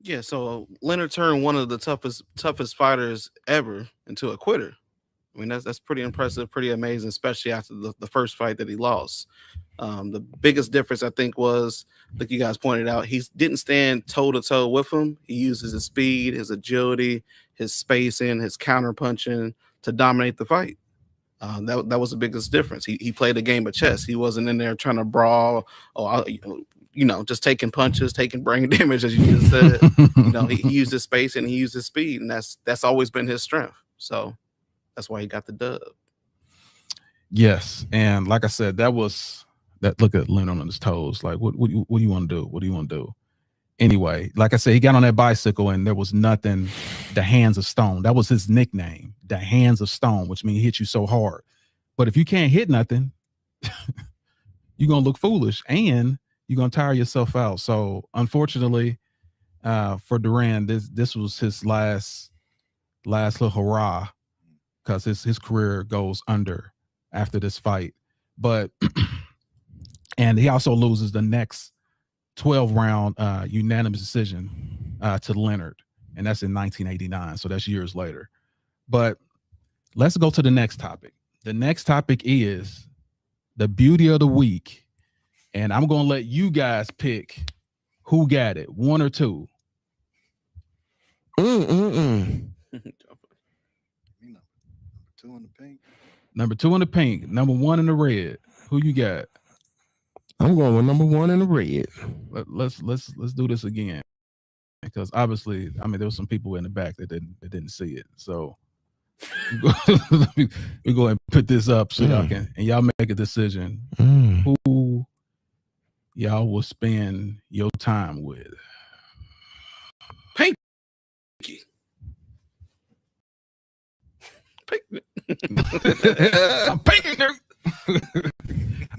Yeah, so Leonard turned one of the toughest fighters ever into a quitter. I mean, that's pretty impressive, pretty amazing, especially after the first fight that he lost. The biggest difference, I think, was, like you guys pointed out, he didn't stand toe to toe with him. He uses his speed, his agility, his spacing, his counter punching to dominate the fight. That was the biggest difference. He played a game of chess. He wasn't in there trying to brawl or just taking punches, taking brain damage, as you just said. He used his space and he used his speed, and that's always been his strength. So that's why he got the dub. Yes, and like I said, look at Leonard on his toes. Like, what do you want to do? What do you want to do? Anyway, like I said, he got on that bicycle and there was nothing. The hands of stone. That was his nickname, the hands of stone, which means he hit you so hard. But if you can't hit nothing, you're gonna look foolish and you're gonna tire yourself out. So unfortunately, for Duran, this was his last little hurrah, because his career goes under after this fight. But and he also loses the next 12-round unanimous decision to Leonard, and that's in 1989. So that's years later. But let's go to the next topic. The next topic is the beauty of the week, and I'm going to let you guys pick who got it, one or two. Number 2 in the pink. Number 2 in the pink. Number 1 in the red. Who you got? I'm going with number 1 in the red. Let's do this again, because obviously, I mean, there were some people in the back that didn't see it. So we go and put this up so y'all make a decision who y'all will spend your time with. Pinky. I'm pinking her.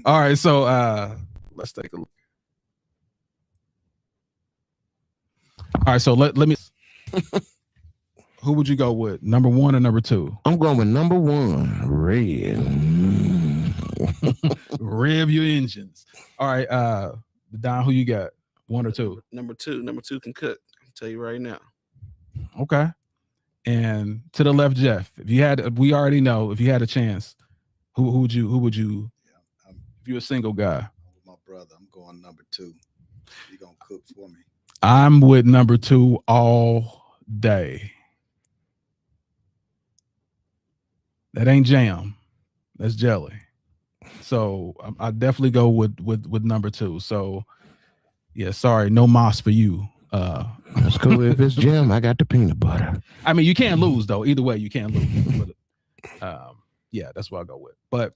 All right, so let's take a look. All right, so let me. Who would you go with? Number 1 or number 2? I'm going with number 1, red. Rev your engines. All right, Don, who you got? 1 or 2? Number 2. Number 2 can cook. I'll tell you right now. Okay. And to the left, Jeff. We already know if you had a chance, who would you? Yeah, if you're a single guy. With my brother, I'm going number 2. He gonna cook for me. I'm with number 2 all day. That ain't jam. That's jelly. So I definitely go with number 2. So yeah, sorry, no moss for you. That's cool. If it's jam, I got the peanut butter. I mean, you can't lose though. Either way, you can't lose. But, yeah, that's what I go with. But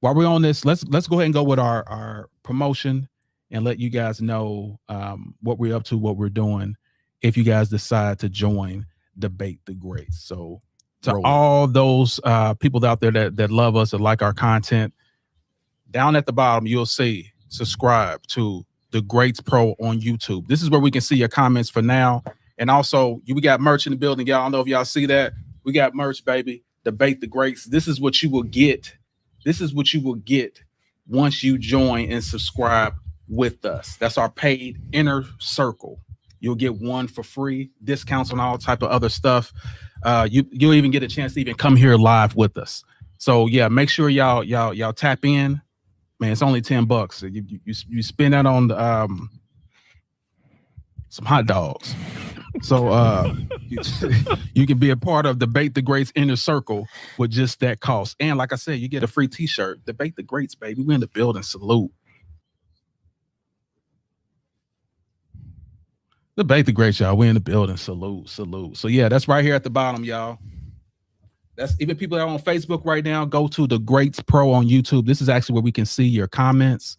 while we're on this, let's go ahead and go with our promotion and let you guys know what we're up to, what we're doing, if you guys decide to join Debate the Greats. So to all those people out there that love us, that like our content, down at the bottom, you'll see subscribe to The Greats Pro on YouTube. This is where we can see your comments for now. And also, we got merch in the building. Y'all, I don't know if y'all see that. We got merch, baby. Debate the Greats. This is what you will get. This is what you will get once you join and subscribe with us. That's our paid inner circle. You'll get 1 for free, discounts on all type of other stuff. You'll even get a chance to even come here live with us. So yeah, make sure y'all tap in. Man, it's only $10. You spend that on some hot dogs. So you can be a part of Debate the Greats inner circle with just that cost. And like I said, you get a free t-shirt. Debate the Greats, baby. We're in the building. Salute. Debate the Greats, y'all. We're in the building. Salute. So yeah, that's right here at the bottom, y'all. That's even people that are on Facebook right now. Go to The Greats Pro on YouTube. This is actually where we can see your comments.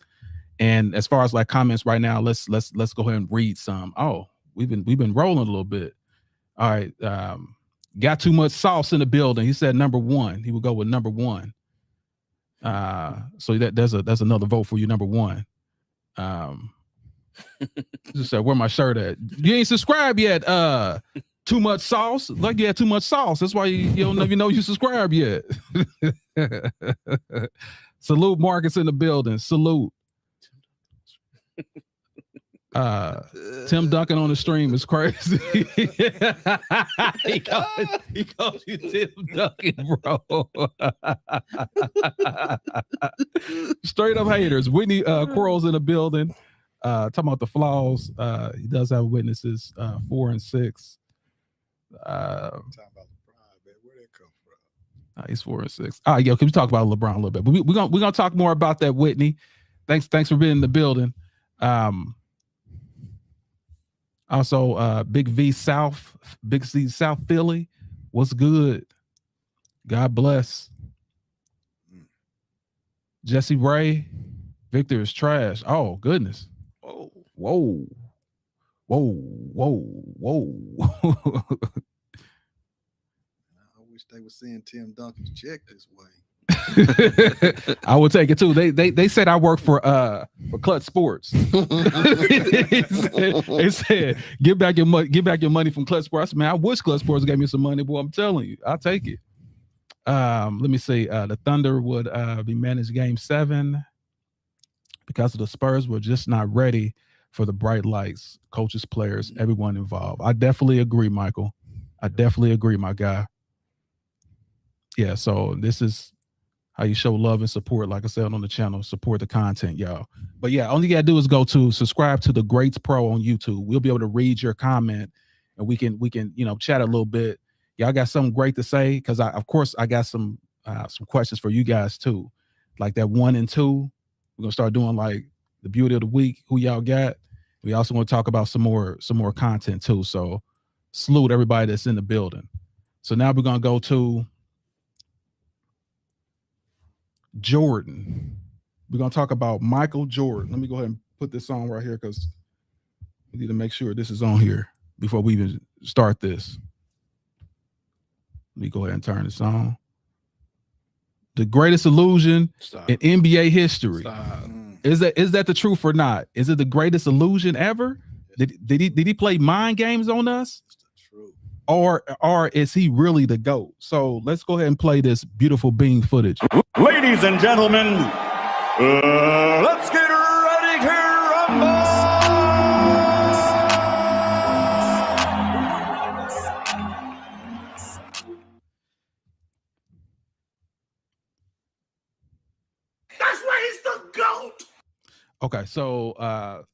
And as far as like comments right now, let's go ahead and read some. Oh, we've been rolling a little bit. All right. Got too much sauce in the building. He said number 1. He would go with number 1. So that's another vote for you, number 1. Just said, where my shirt at? You ain't subscribed yet. Too much sauce? Like you had too much sauce. That's why you don't even know you subscribe yet. Salute Marcus in the building. Salute. Tim Duncan on the stream is crazy. he calls you Tim Duncan, bro. Straight up haters. Whitney Quarles in the building. Talking about the flaws. He does have witnesses 4 and 6. Talking about LeBron, man. Where that come from? He's 4 and 6. Yo, can we talk about LeBron a little bit? But we're gonna talk more about that, Whitney. Thanks for being in the building. Also, Big C South Philly. What's good? God bless. Jesse Ray, Victor is trash. Oh, goodness. Whoa. I wish they were seeing Tim Duncan's check this way. I would take it too. They said I work for Clutch Sports. they said give back your money from Clutch Sports. I said, man, I wish Clutch Sports gave me some money, boy. I'm telling you, I'll take it. Let me see. The Thunder would be managed Game 7 because of the Spurs were just not ready for the bright lights, coaches, players, everyone involved. I definitely agree, Michael. I definitely agree, my guy. Yeah, so this is how you show love and support, like I said on the channel, support the content, y'all. But yeah, all you gotta do is go to subscribe to the Greats Pro on YouTube. We'll be able to read your comment and we can chat a little bit. Y'all got something great to say, because of course I got some questions for you guys too, like that 1 and 2. We're gonna start doing like the beauty of the week, who y'all got. We also want to talk about some more content too. So salute everybody that's in the building. So now we're gonna go to Jordan. We're gonna talk about Michael Jordan. Let me go ahead and put this on right here because we need to make sure this is on here before we even start this. Let me go ahead and turn this on. The greatest illusion in NBA history. Is that the truth or not? Is it the greatest illusion ever? Did he play mind games on us? Or is he really the GOAT? So let's go ahead and play this beautiful bean footage. Ladies and gentlemen, let's get ready to rumble! That's why he's the GOAT! Okay, so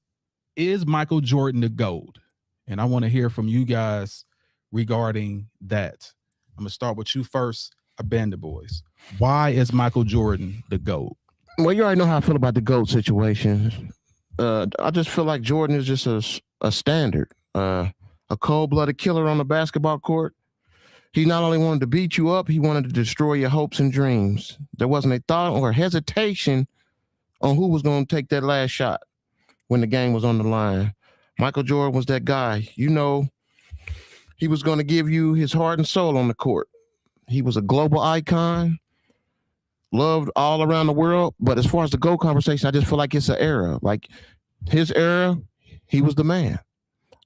is Michael Jordan the GOAT? And I want to hear from you guys regarding that. I'm gonna start with you first, Abandoned Boys. Why is Michael Jordan the GOAT? Well, you already know how I feel about the GOAT situation. I just feel like Jordan is just a standard, a cold-blooded killer on the basketball court. He not only wanted to beat you up, he wanted to destroy your hopes and dreams. There wasn't a thought or hesitation on who was going to take that last shot when the game was on the line. Michael Jordan was that guy. You know, he was going to give you his heart and soul on the court. He was a global icon, loved all around the world. But as far as the GOAT conversation, I just feel like it's an era. Like his era, he was the man.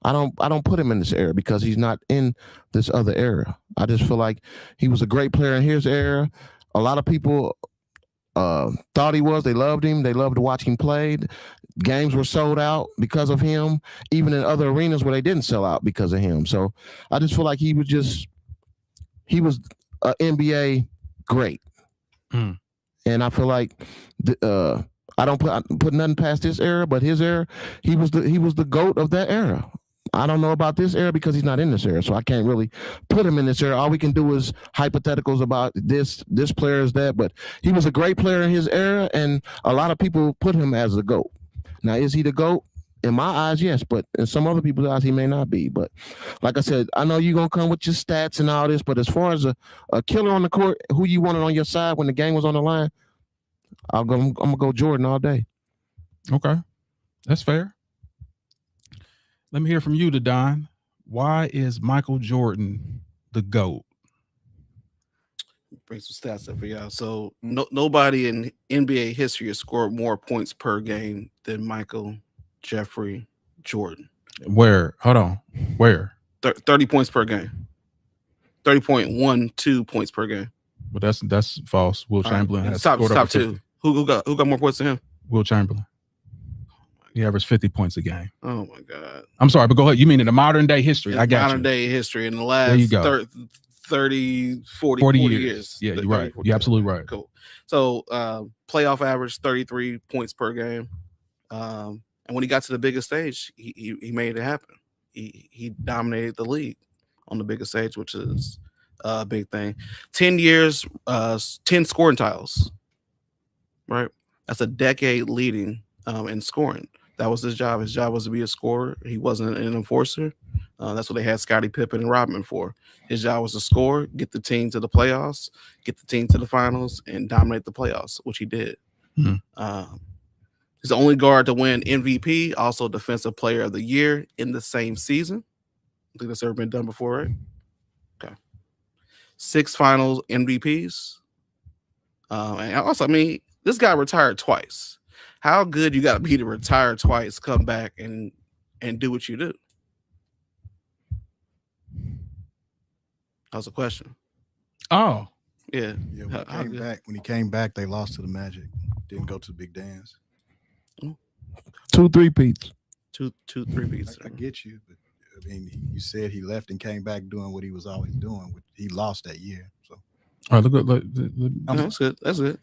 I don't put him in this era because he's not in this other era. I just feel like he was a great player in his era. A lot of people thought he was. They loved him. They loved to watch him play. Games were sold out because of him, even in other arenas where they didn't sell out because of him. So I just feel like he was an NBA great. And I feel like I don't put nothing past this era, but his era, he was the GOAT of that era. I don't know about this era because he's not in this era, so I can't really put him in this era. All we can do is hypotheticals about this player is that, but he was a great player in his era, and a lot of people put him as the GOAT. Now, is he the GOAT? In my eyes, yes, but in some other people's eyes, he may not be. But like I said, I know you're going to come with your stats and all this, but as far as a killer on the court, who you wanted on your side when the game was on the line, I'm going to go Jordan all day. Okay, that's fair. Let me hear from you, Don. Why is Michael Jordan the GOAT? Bring some stats up for y'all. So nobody in NBA history has scored more points per game than Michael Jeffrey Jordan. Where? Hold on. Where? 30 points per game. 30.12 points per game. But that's false. Will Chamberlain has top scored over 50. two. Who got more points than him? Will Chamberlain. He averaged 50 points a game. Oh my God. I'm sorry, but go ahead. You mean in the modern day history? I got modern day history in the There you last go. 30, 40 years. Yeah, you're 30, right. 40 You're absolutely right. Cool. So playoff average 33 points per game. And when he got to the biggest stage, he made it happen. He dominated the league on the biggest stage, which is a big thing. 10 years, 10 scoring titles. Right? That's a decade leading in scoring. That was his job. His job was to be a scorer. He wasn't an enforcer. That's what they had Scottie Pippen and Rodman for. His job was to score, get the team to the playoffs, get the team to the finals, and dominate the playoffs, which he did. Mm-hmm. He's the only guard to win MVP, also Defensive Player of the Year in the same season. I think that's ever been done before, right? Okay. 6 finals MVPs. And also, I mean, this guy retired twice. How good you got to be to retire twice, come back, and do what you do? That was a question. Oh. Yeah. When he came back, they lost to the Magic. Didn't go to the big dance. 2 3-peats. Two 3-peats. I get you, but I mean, you said he left and came back doing what he was always doing. He lost that year. So, all right, look. That's good. That's good.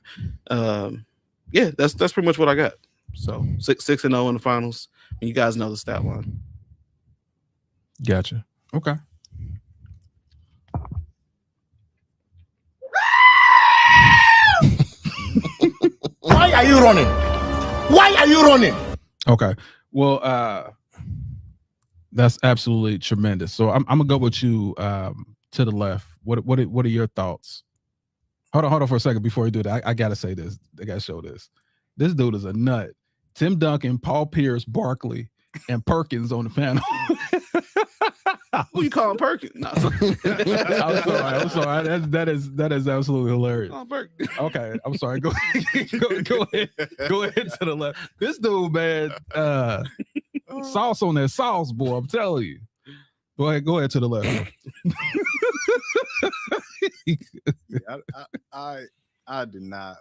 Yeah, that's pretty much what I got. So 6-0 in the finals. And you guys know the stat line. Gotcha. Okay. Why are you running? Why are you running? Okay. Well, that's absolutely tremendous. So I'm gonna go with you to the left. What are your thoughts? Hold on for a second before you do that. I gotta say this. I gotta show this. This dude is a nut. Tim Duncan, Paul Pierce, Barkley, and Perkins on the panel. Who you calling Perkins? No. I'm sorry. That is absolutely hilarious. Okay, I'm sorry. Go ahead to the left. This dude, man, sauce on that sauce, boy. I'm telling you. Go ahead to the left. I do not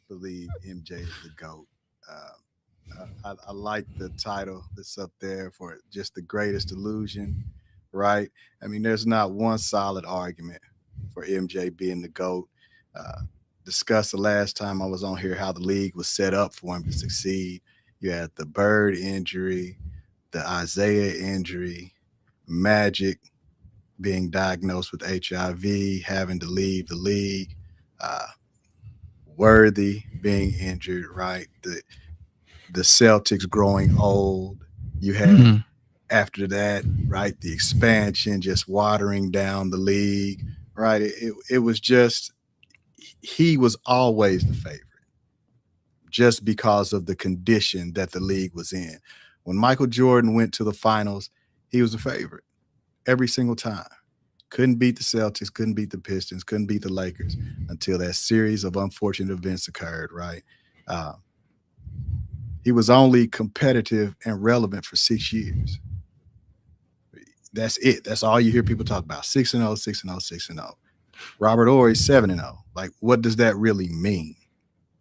believe MJ is the GOAT. I like the title that's up there for just the greatest illusion, right? I mean, there's not one solid argument for MJ being the GOAT. Discussed the last time I was on here how the league was set up for him to succeed. You had the Bird injury, the Isaiah injury, Magic being diagnosed with HIV, having to leave the league, Worthy being injured, right? The Celtics growing old. You had after that, right, the expansion just watering down the league, right? It was just, he was always the favorite just because of the condition that the league was in. When Michael Jordan went to the finals, he was a favorite every single time. Couldn't beat the Celtics, couldn't beat the Pistons, couldn't beat the Lakers until that series of unfortunate events occurred, right? He was only competitive and relevant for 6 years. That's it. That's all you hear people talk about. 6-0, 6-0, 6-0. Robert Horry 7-0. Like, what does that really mean?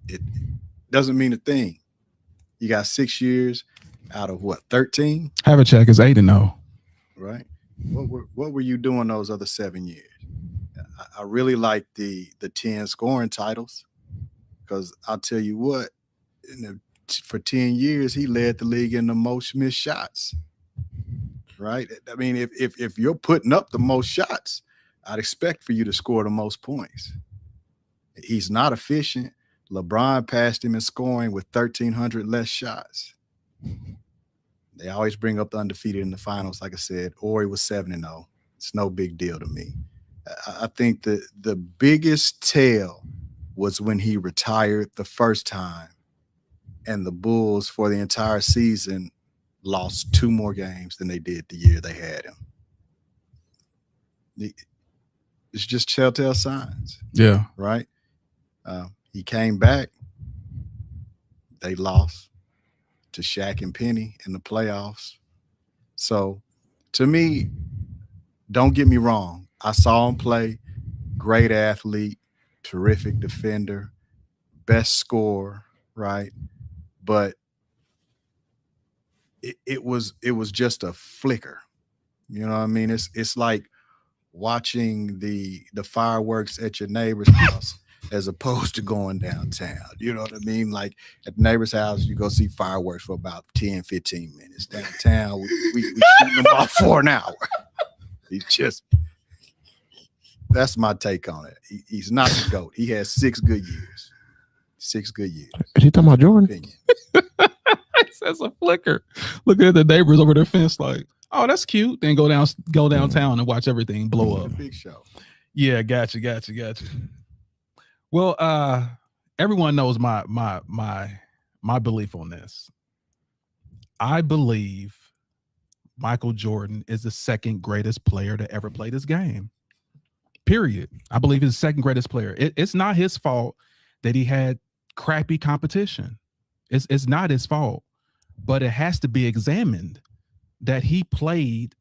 It doesn't mean a thing. You got 6 years out of what, 13? Havlicek is 8-0. Right. What were you doing those other 7 years? I really like the 10 scoring titles, because I'll tell you what, for 10 years he led the league in the most missed shots. Right. I mean, if you're putting up the most shots, I'd expect for you to score the most points. He's not efficient. LeBron passed him in scoring with 1,300 less shots. They always bring up the undefeated in the finals. Like I said, Horry was 7-0. It's no big deal to me. I think the biggest tell was when he retired the first time and the Bulls for the entire season lost 2 more games than they did the year they had him. It's just telltale signs. Yeah. Right? He came back. They lost to Shaq and Penny in the playoffs. So, to me, don't get me wrong. I saw him play. Great athlete, terrific defender, best scorer, right? But it was just a flicker. You know what I mean? It's like watching the fireworks at your neighbor's house as opposed to going downtown. You know what I mean? Like at the neighbor's house, you go see fireworks for about 10, 15 minutes. Downtown, we shooting them off for an hour. He's just, that's my take on it. He's not the GOAT. He has 6 good years. 6 good years. Is he talking about Jordan? Opinion. That's a flicker. Looking at the neighbors over the fence like, oh, that's cute. Then go downtown and watch everything blow up. Big show. Yeah, gotcha. Well, everyone knows my belief on this. I believe Michael Jordan is the second greatest player to ever play this game. Period. I believe he's the second greatest player. It's not his fault that he had crappy competition. It's not his fault, but it has to be examined that he played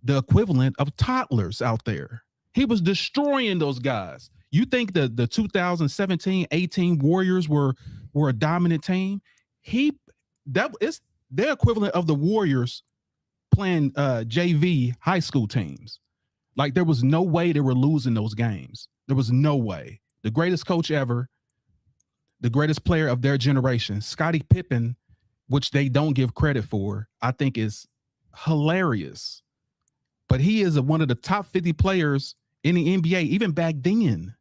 the equivalent of toddlers out there. He was destroying those guys. You think the 2017-18 Warriors were a dominant team? That is their equivalent of the Warriors playing JV high school teams. Like there was no way they were losing those games. There was no way. The greatest coach ever, the greatest player of their generation, Scottie Pippen, which they don't give credit for, I think is hilarious. But he is one of the top 50 players in the NBA, even back then.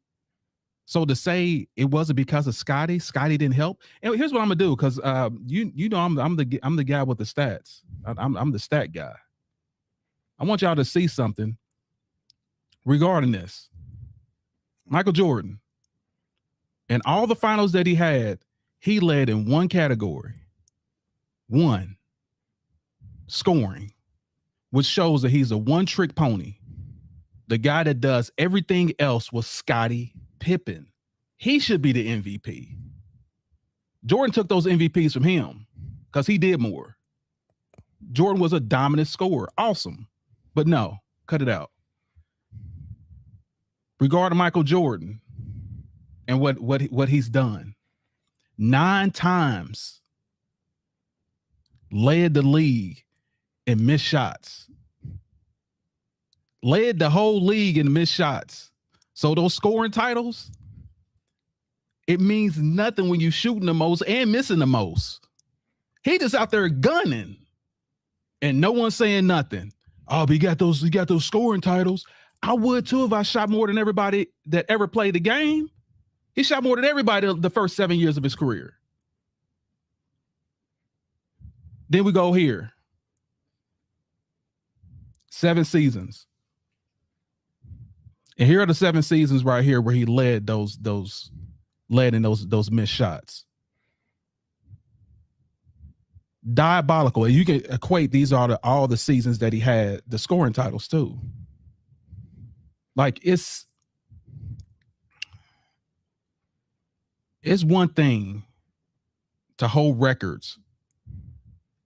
So to say it wasn't because of Scottie didn't help. And here's what I'm gonna do, because you know I'm the guy with the stats. I'm the stat guy. I want y'all to see something regarding this. Michael Jordan, and all the finals that he had, he led in one category. One, scoring, which shows that he's a one-trick pony. The guy that does everything else was Scottie Pippen. He should be the MVP. Jordan took those MVPs from him because he did more. Jordan was a dominant scorer. Awesome. But no, cut it out. Regarding Michael Jordan and what he's done, 9 times led the league in missed shots. Led the whole league in missed shots. So those scoring titles, it means nothing when you're shooting the most and missing the most. He just out there gunning and no one's saying nothing. Oh, but you got those scoring titles. I would too if I shot more than everybody that ever played the game. He shot more than everybody the first 7 years of his career. Then we go here. 7 seasons. And here are the 7 seasons right here where he led those missed shots. Diabolical. And you can equate these are all the seasons that he had the scoring titles too. Like it's one thing to hold records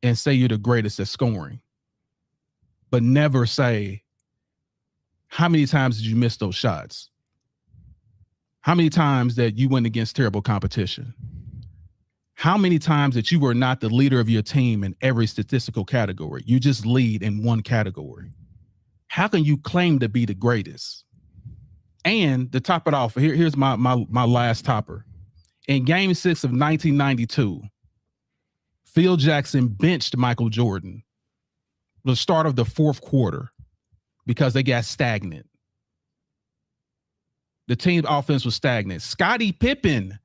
and say you're the greatest at scoring, but never say how many times did you miss those shots? How many times that you went against terrible competition? How many times that you were not the leader of your team in every statistical category? You just lead in one category. How can you claim to be the greatest? And to top it off, here's my last topper. In Game 6 of 1992, Phil Jackson benched Michael Jordan the start of the 4th quarter because they got stagnant. The team's offense was stagnant. Scottie Pippen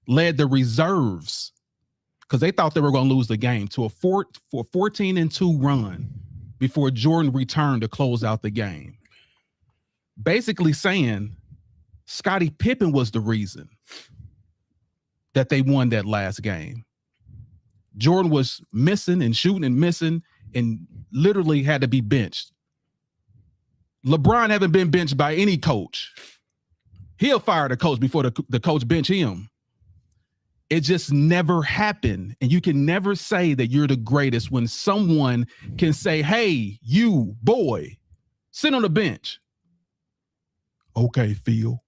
led the reserves because they thought they were going to lose the game to a 14-2 run before Jordan returned to close out the game. Basically saying Scottie Pippen was the reason that they won that last game. Jordan was missing and shooting and missing and literally had to be benched. LeBron haven't been benched by any coach. He'll fire the coach before the coach bench him. It just never happened. And you can never say that you're the greatest when someone can say, hey, you boy, Sit on the bench. Okay, Phil.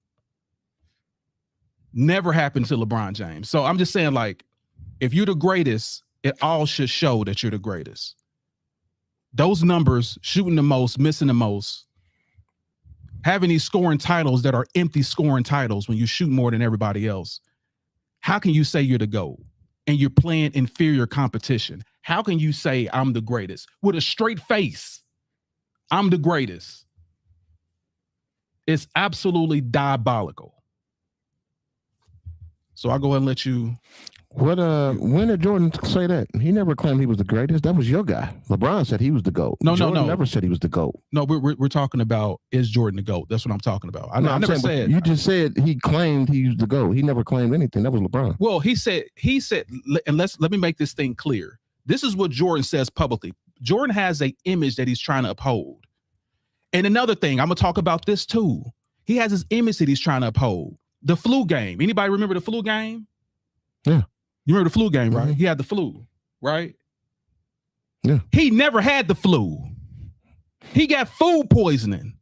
Never happened to LeBron James. So I'm just saying, like, if you're the greatest, it all should show that you're the greatest. Those numbers, shooting the most, missing the most, having these scoring titles that are empty scoring titles when you shoot more than everybody else. How can you say you're the GOAT and you're playing inferior competition? How can you say I'm the greatest with a straight face? I'm the greatest. It's absolutely diabolical. So I'll go ahead and let you. When did Jordan say that? He never claimed he was the greatest. That was your guy. LeBron said he was the GOAT. Jordan never said he was the GOAT. No, we're talking about, is Jordan the GOAT? That's what I'm talking about. I never said. You just said he claimed he was the GOAT. He never claimed anything. That was LeBron. Well, he said, and let me make this thing clear. This is what Jordan says publicly. Jordan has an image that he's trying to uphold. And another thing, I'm gonna talk about this too. He has his image that he's trying to uphold. The flu game. Anybody remember the flu game? Yeah. You remember the flu game, right? He had the flu, right? Yeah. He never had the flu. He got food poisoning.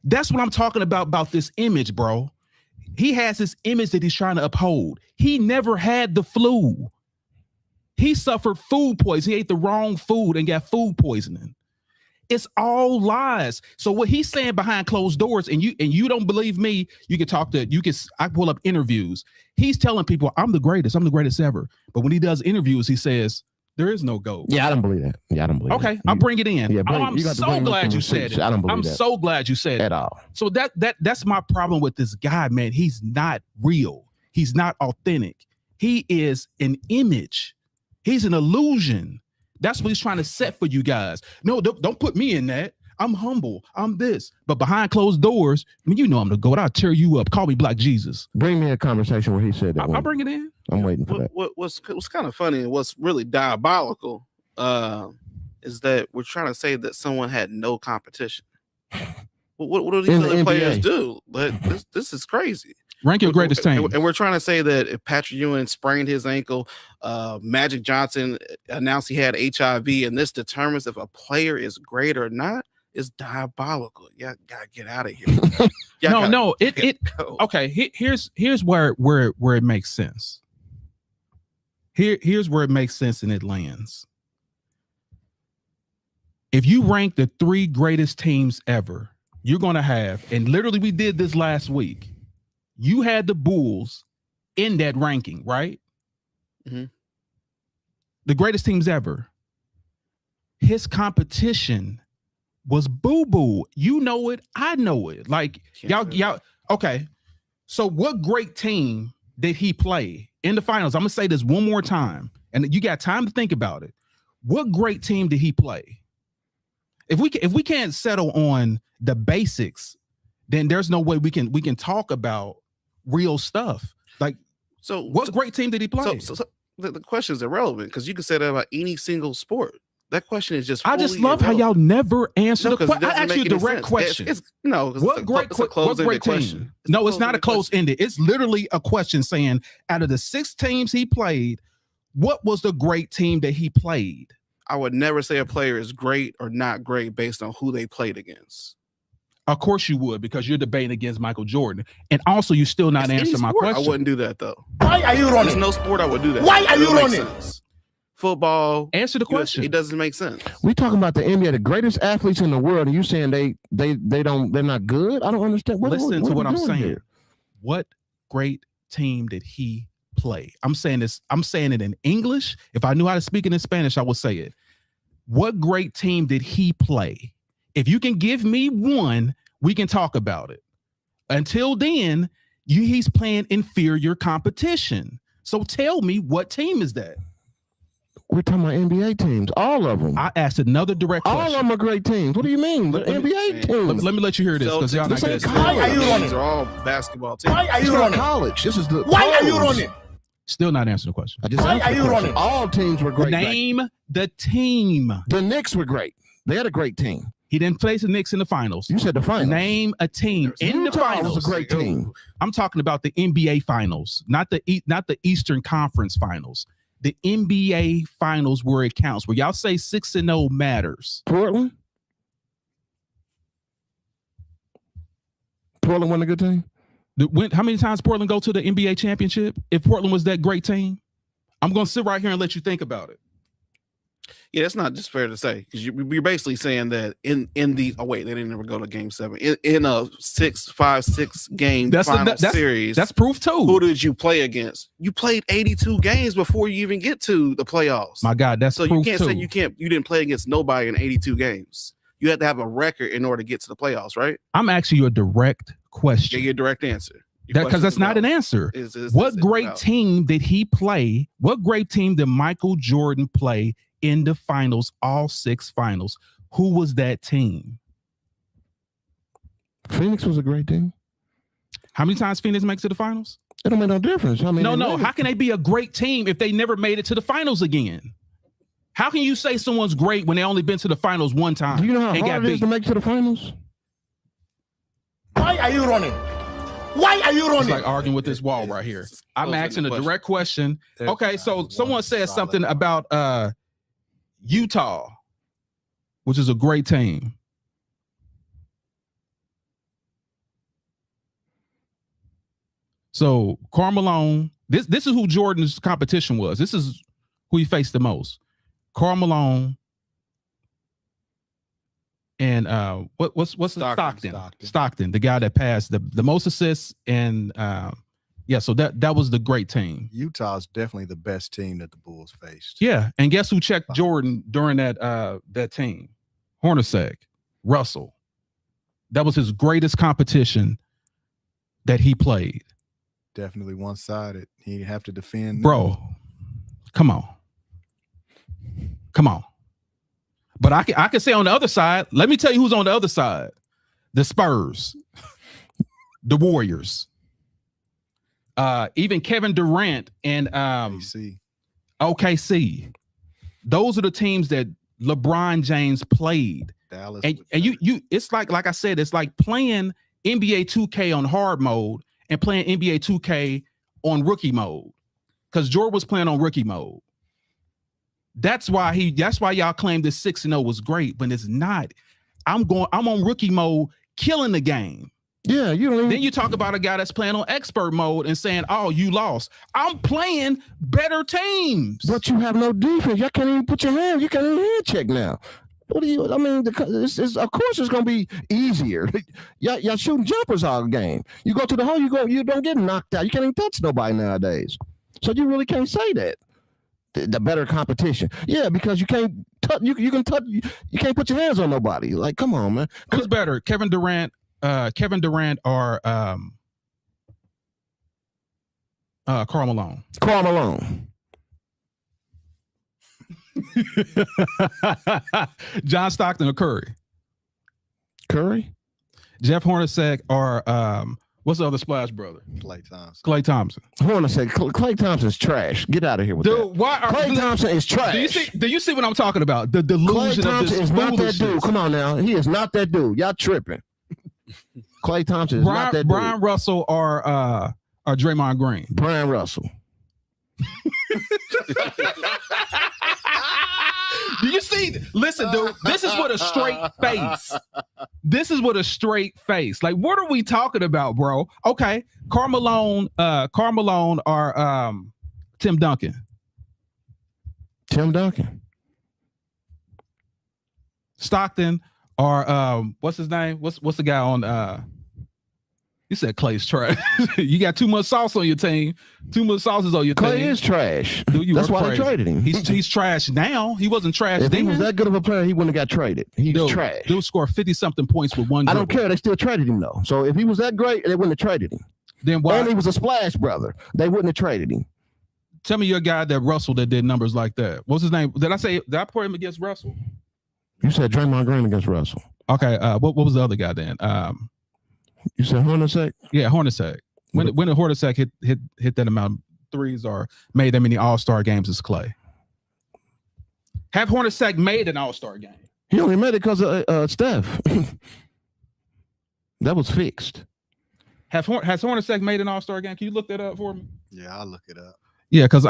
That's what I'm talking about this image, bro. He has this image that he's trying to uphold. He never had the flu. He suffered food poisoning. He ate the wrong food and got food poisoning. It's all lies. So what he's saying behind closed doors, and you don't believe me, I pull up interviews. He's telling people, I'm the greatest ever. But when he does interviews, he says, there is no GOAT. Yeah, I don't believe that. Okay, I'll bring it in. Yeah, I'm so glad you said it. I don't believe I'm that so glad you said it. at all. So that's my problem with this guy, man. He's not real. He's not authentic. He is an image. He's an illusion. That's what he's trying to set for you guys. No, don't put me in that. I'm humble. I'm this. But behind closed doors, I mean, you know I'm the GOAT. I'll tear you up. Call me Black Jesus. Bring me a conversation where he said that. I'll bring it in. I'm waiting for that. What's kind of funny and what's really diabolical is that we're trying to say that someone had no competition. What do these other players do? But this is crazy. Rank your greatest team. And we're trying to say that if Patrick Ewing sprained his ankle, Magic Johnson announced he had HIV, and this determines if a player is great or not, is diabolical. Y'all gotta get out of here. Okay. Here's where it makes sense. Here's where it makes sense and it lands. If you rank the 3 greatest teams ever, you're gonna have, and literally we did this last week. You had the Bulls in that ranking, right? Mm-hmm. The greatest teams ever. His competition was boo-boo. You know it. I know it. Like, y'all. Okay. So what great team did he play in the finals? I'm going to say this one more time, and you got time to think about it. What great team did he play? If we can't settle on the basics, then there's no way we can talk about real stuff. Like, so what great team did he play? So the question is irrelevant because you can say that about any single sport. That question is just. I just love how y'all never answer the question. I asked you a direct question. What great team? No, it's not a close-ended. It's literally a question saying, out of the 6 teams he played, what was the great team that he played? I would never say a player is great or not great based on who they played against. Of course you would, because you're debating against Michael Jordan. And also, you still not answering my question. I wouldn't do that, though. Why are you running? There's no sport I would do that. Why are you running? Football. Answer the question. It doesn't make sense. We talking about the NBA, the greatest athletes in the world, and you saying they're not good? I don't understand. Listen to what I'm saying. Here? What great team did he play? I'm saying this. I'm saying it in English. If I knew how to speak it in Spanish, I would say it. What great team did he play? If you can give me one, we can talk about it. Until then, he's playing inferior competition. So tell me, what team is that? We're talking about NBA teams, all of them. I asked another direct question. All of them are great teams. What do you mean? The NBA teams. Let me let you hear this, because y'all not good. Why are you running? These are all basketball teams. Why are you running? College. This is the. Why are you running? Still not answering the question. Why are you running? All teams were great. Name the team. The Knicks were great. They had a great team. He didn't face the Knicks in the finals. You said the finals. Name a team in the finals. Was a great team. I'm talking about the NBA finals, not the Eastern Conference finals. The NBA finals where it counts. Where y'all say 6-0 matters. Portland. Portland wasn't a good team. How many times Portland go to the NBA championship? If Portland was that great team, I'm going to sit right here and let you think about it. Yeah, that's not just fair to say, because you're basically saying that in the they didn't ever go to Game 7 in a 6-5-6 game series. That's proof too. Who did you play against? You played 82 games before you even get to the playoffs. My God, that's so proof you can't too. say you didn't play against nobody in 82 games. You have to have a record in order to get to the playoffs, right? I'm asking you a direct question. Yeah, your direct answer. Because that's not an answer. What great team did he play? What great team did Michael Jordan play in the finals, all 6 finals? Who was that team? Phoenix was a great team. How many times Phoenix makes it to the finals? It don't make no difference. No. How can they be a great team if they never made it to the finals again? How can you say someone's great when they only been to the finals one time? Do you know how hard it is to make it to the finals? Why are you running? Why are you running? It's like arguing with this wall right here. I'm asking a direct question. Okay, so someone said something about Utah, which is a great team. So Karl Malone, this is who Jordan's competition was. This is who he faced the most. Karl Malone and what's Stockton, the guy that passed the most assists, and so that was the great team. Utah's definitely the best team that the Bulls faced. Yeah, and guess who checked Jordan during that team? Hornacek, Russell. That was his greatest competition that he played. Definitely one-sided. He'd have to defend. Bro, come on. But I can say on the other side, let me tell you who's on the other side. The Spurs, the Warriors, even Kevin Durant and OKC. Those are the teams that LeBron James played. Dallas. And you it's like I said, it's like playing NBA 2K on hard mode and playing NBA 2K on rookie mode. Because Jordan was playing on rookie mode. That's why y'all claim this 6-0 was great, but it's not. I'm on rookie mode, killing the game. Yeah, Then you talk about a guy that's playing on expert mode and saying, "Oh, you lost." I'm playing better teams, but you have no defense. Y'all can't even put your hand. You can't even hand check now. What do you? I mean, of course it's gonna be easier. Y'all shooting jumpers all game. You go to the hole, you don't get knocked out. You can't even touch nobody nowadays. So you really can't say that. The better competition, yeah, because you can't touch. You can touch. You can't put your hands on nobody. Like, come on, man. Who's better, Kevin Durant, or Karl Malone? Karl Malone. John Stockton or Curry? Curry. Jeff Hornacek or what's the other Splash brother? Klay Thompson. Hornacek. Klay Thompson's trash. Get out of here with that. Klay Thompson is trash. Do you see what I'm talking about? The delusion Klay of this Thompson is not that dude. Come on now. He is not that dude. Y'all tripping. Klay Thompson is not that dude. Brian Russell or Draymond Green? Brian Russell. Do you see? Listen, dude, this is what a straight face. This is what a straight face. Like, what are we talking about, bro? Okay, Karl Malone or Tim Duncan. Tim Duncan. Stockton or what's his name? What's the guy on you said Klay's trash. You got too much sauce on your team. Too much sauces on your team. Klay is trash. Dude, that's why they traded him. He's trash now. He wasn't trash if then. He was that good of a player, he wouldn't have got traded. He's trash. Dude scored 50-something points with one. I don't care. They still traded him though. So if he was that great, they wouldn't have traded him. Then why? And he was a splash brother. They wouldn't have traded him. Tell me your guy that Russell that did numbers like that. What's his name? Did I put him against Russell? You said Draymond Green against Russell. Okay. What was the other guy then? You said Hornacek? Yeah, Hornacek. When did Hornacek hit that amount of threes or made that many All-Star games as Klay? Have Hornacek made an All-Star game? He only made it because of Steph. That was fixed. Has Hornacek made an All-Star game? Can you look that up for me? Yeah, I'll look it up. Yeah, because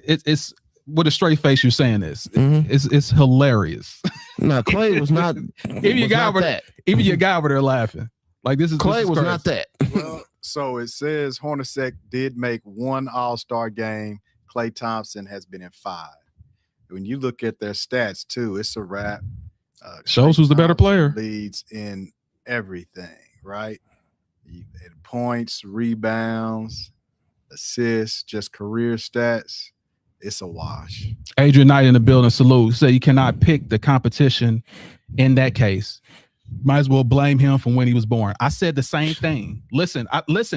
it's with a straight face you're saying this. Mm-hmm. It's hilarious. No, Klay was not. Even your guy over there laughing. Like this is was crazy. not that. Well, so it says Hornacek did make one All-Star game. Klay Thompson has been in 5. When you look at their stats too, it's a wrap. Shows Klay who's the better Thompson player. leads in everything, right? Points, rebounds, assists, just career stats. It's a wash. Adrian Knight in the building. Salute. Say you cannot pick the competition in that case. Might as well blame him from when he was born. I said the same thing. Listen.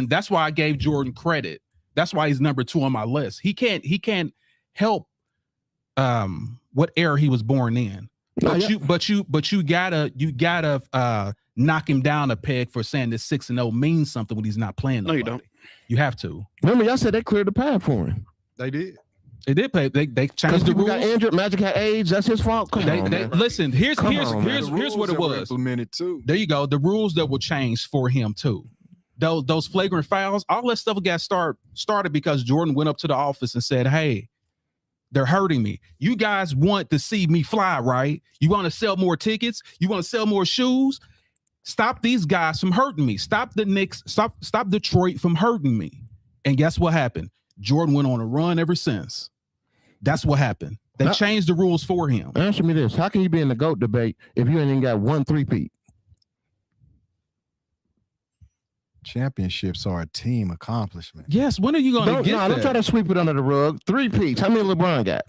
That's why I gave Jordan credit. That's why he's number 2 on my list. He can't help what era he was born in. But you gotta knock him down a peg for saying that 6-0 means something when he's not playing. No, you don't. You have to. Remember, y'all said they cleared the path for him. They did. They did play. They changed the People rules. got injured. Magic had AIDS. That's his fault. Come on, man. Listen. Here's Come on, man. here's what it was. Implemented too. There you go. The rules that were changed for him too. Those flagrant fouls, all that stuff got started because Jordan went up to the office and said, "Hey, they're hurting me. You guys want to see me fly, right? You want to sell more tickets? You want to sell more shoes? Stop these guys from hurting me. Stop the Knicks. Stop Detroit from hurting me." And guess what happened? Jordan went on a run ever since. That's what happened. They changed the rules for him. Answer me this: how can you be in the GOAT debate if you ain't even got 1 3-peat? Championships are a team accomplishment. Yes. When are you going to get that? Don't try to sweep it under the rug. 3-peats. How many LeBron got?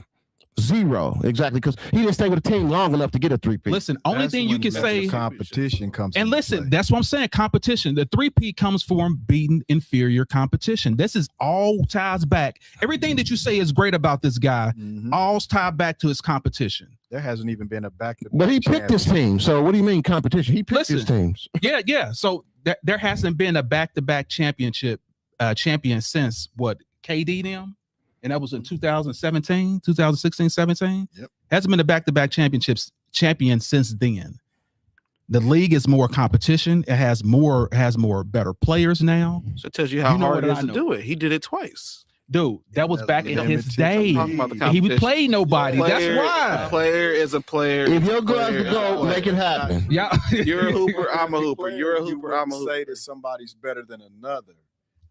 0. Exactly, because he didn't stay with the team long enough to get a 3-peat. Listen, only thing you can say, competition comes. and listen, that's what I'm saying. Competition. The 3-peat comes from beating inferior competition. This is all ties back. Everything that you say is great about this guy, all's tied back to his competition. There hasn't even been a back-to-back. But he picked his team. So what do you mean competition? He picked his teams. Yeah. So there hasn't been a back-to-back champion since what, KD them? And that was in 2016, 17. Yep. Hasn't been a back-to-back champion since then. The league is more competition. It has more better players now. So it tells you how hard it is to do it. He did it twice. Dude, that was back in his day. He He would play nobody. That's why. A player is a player. If your guys to go, make it happen. Yeah. You're a hooper, I'm a hooper. You're a hooper, I'm a hooper. Say that somebody's better than another,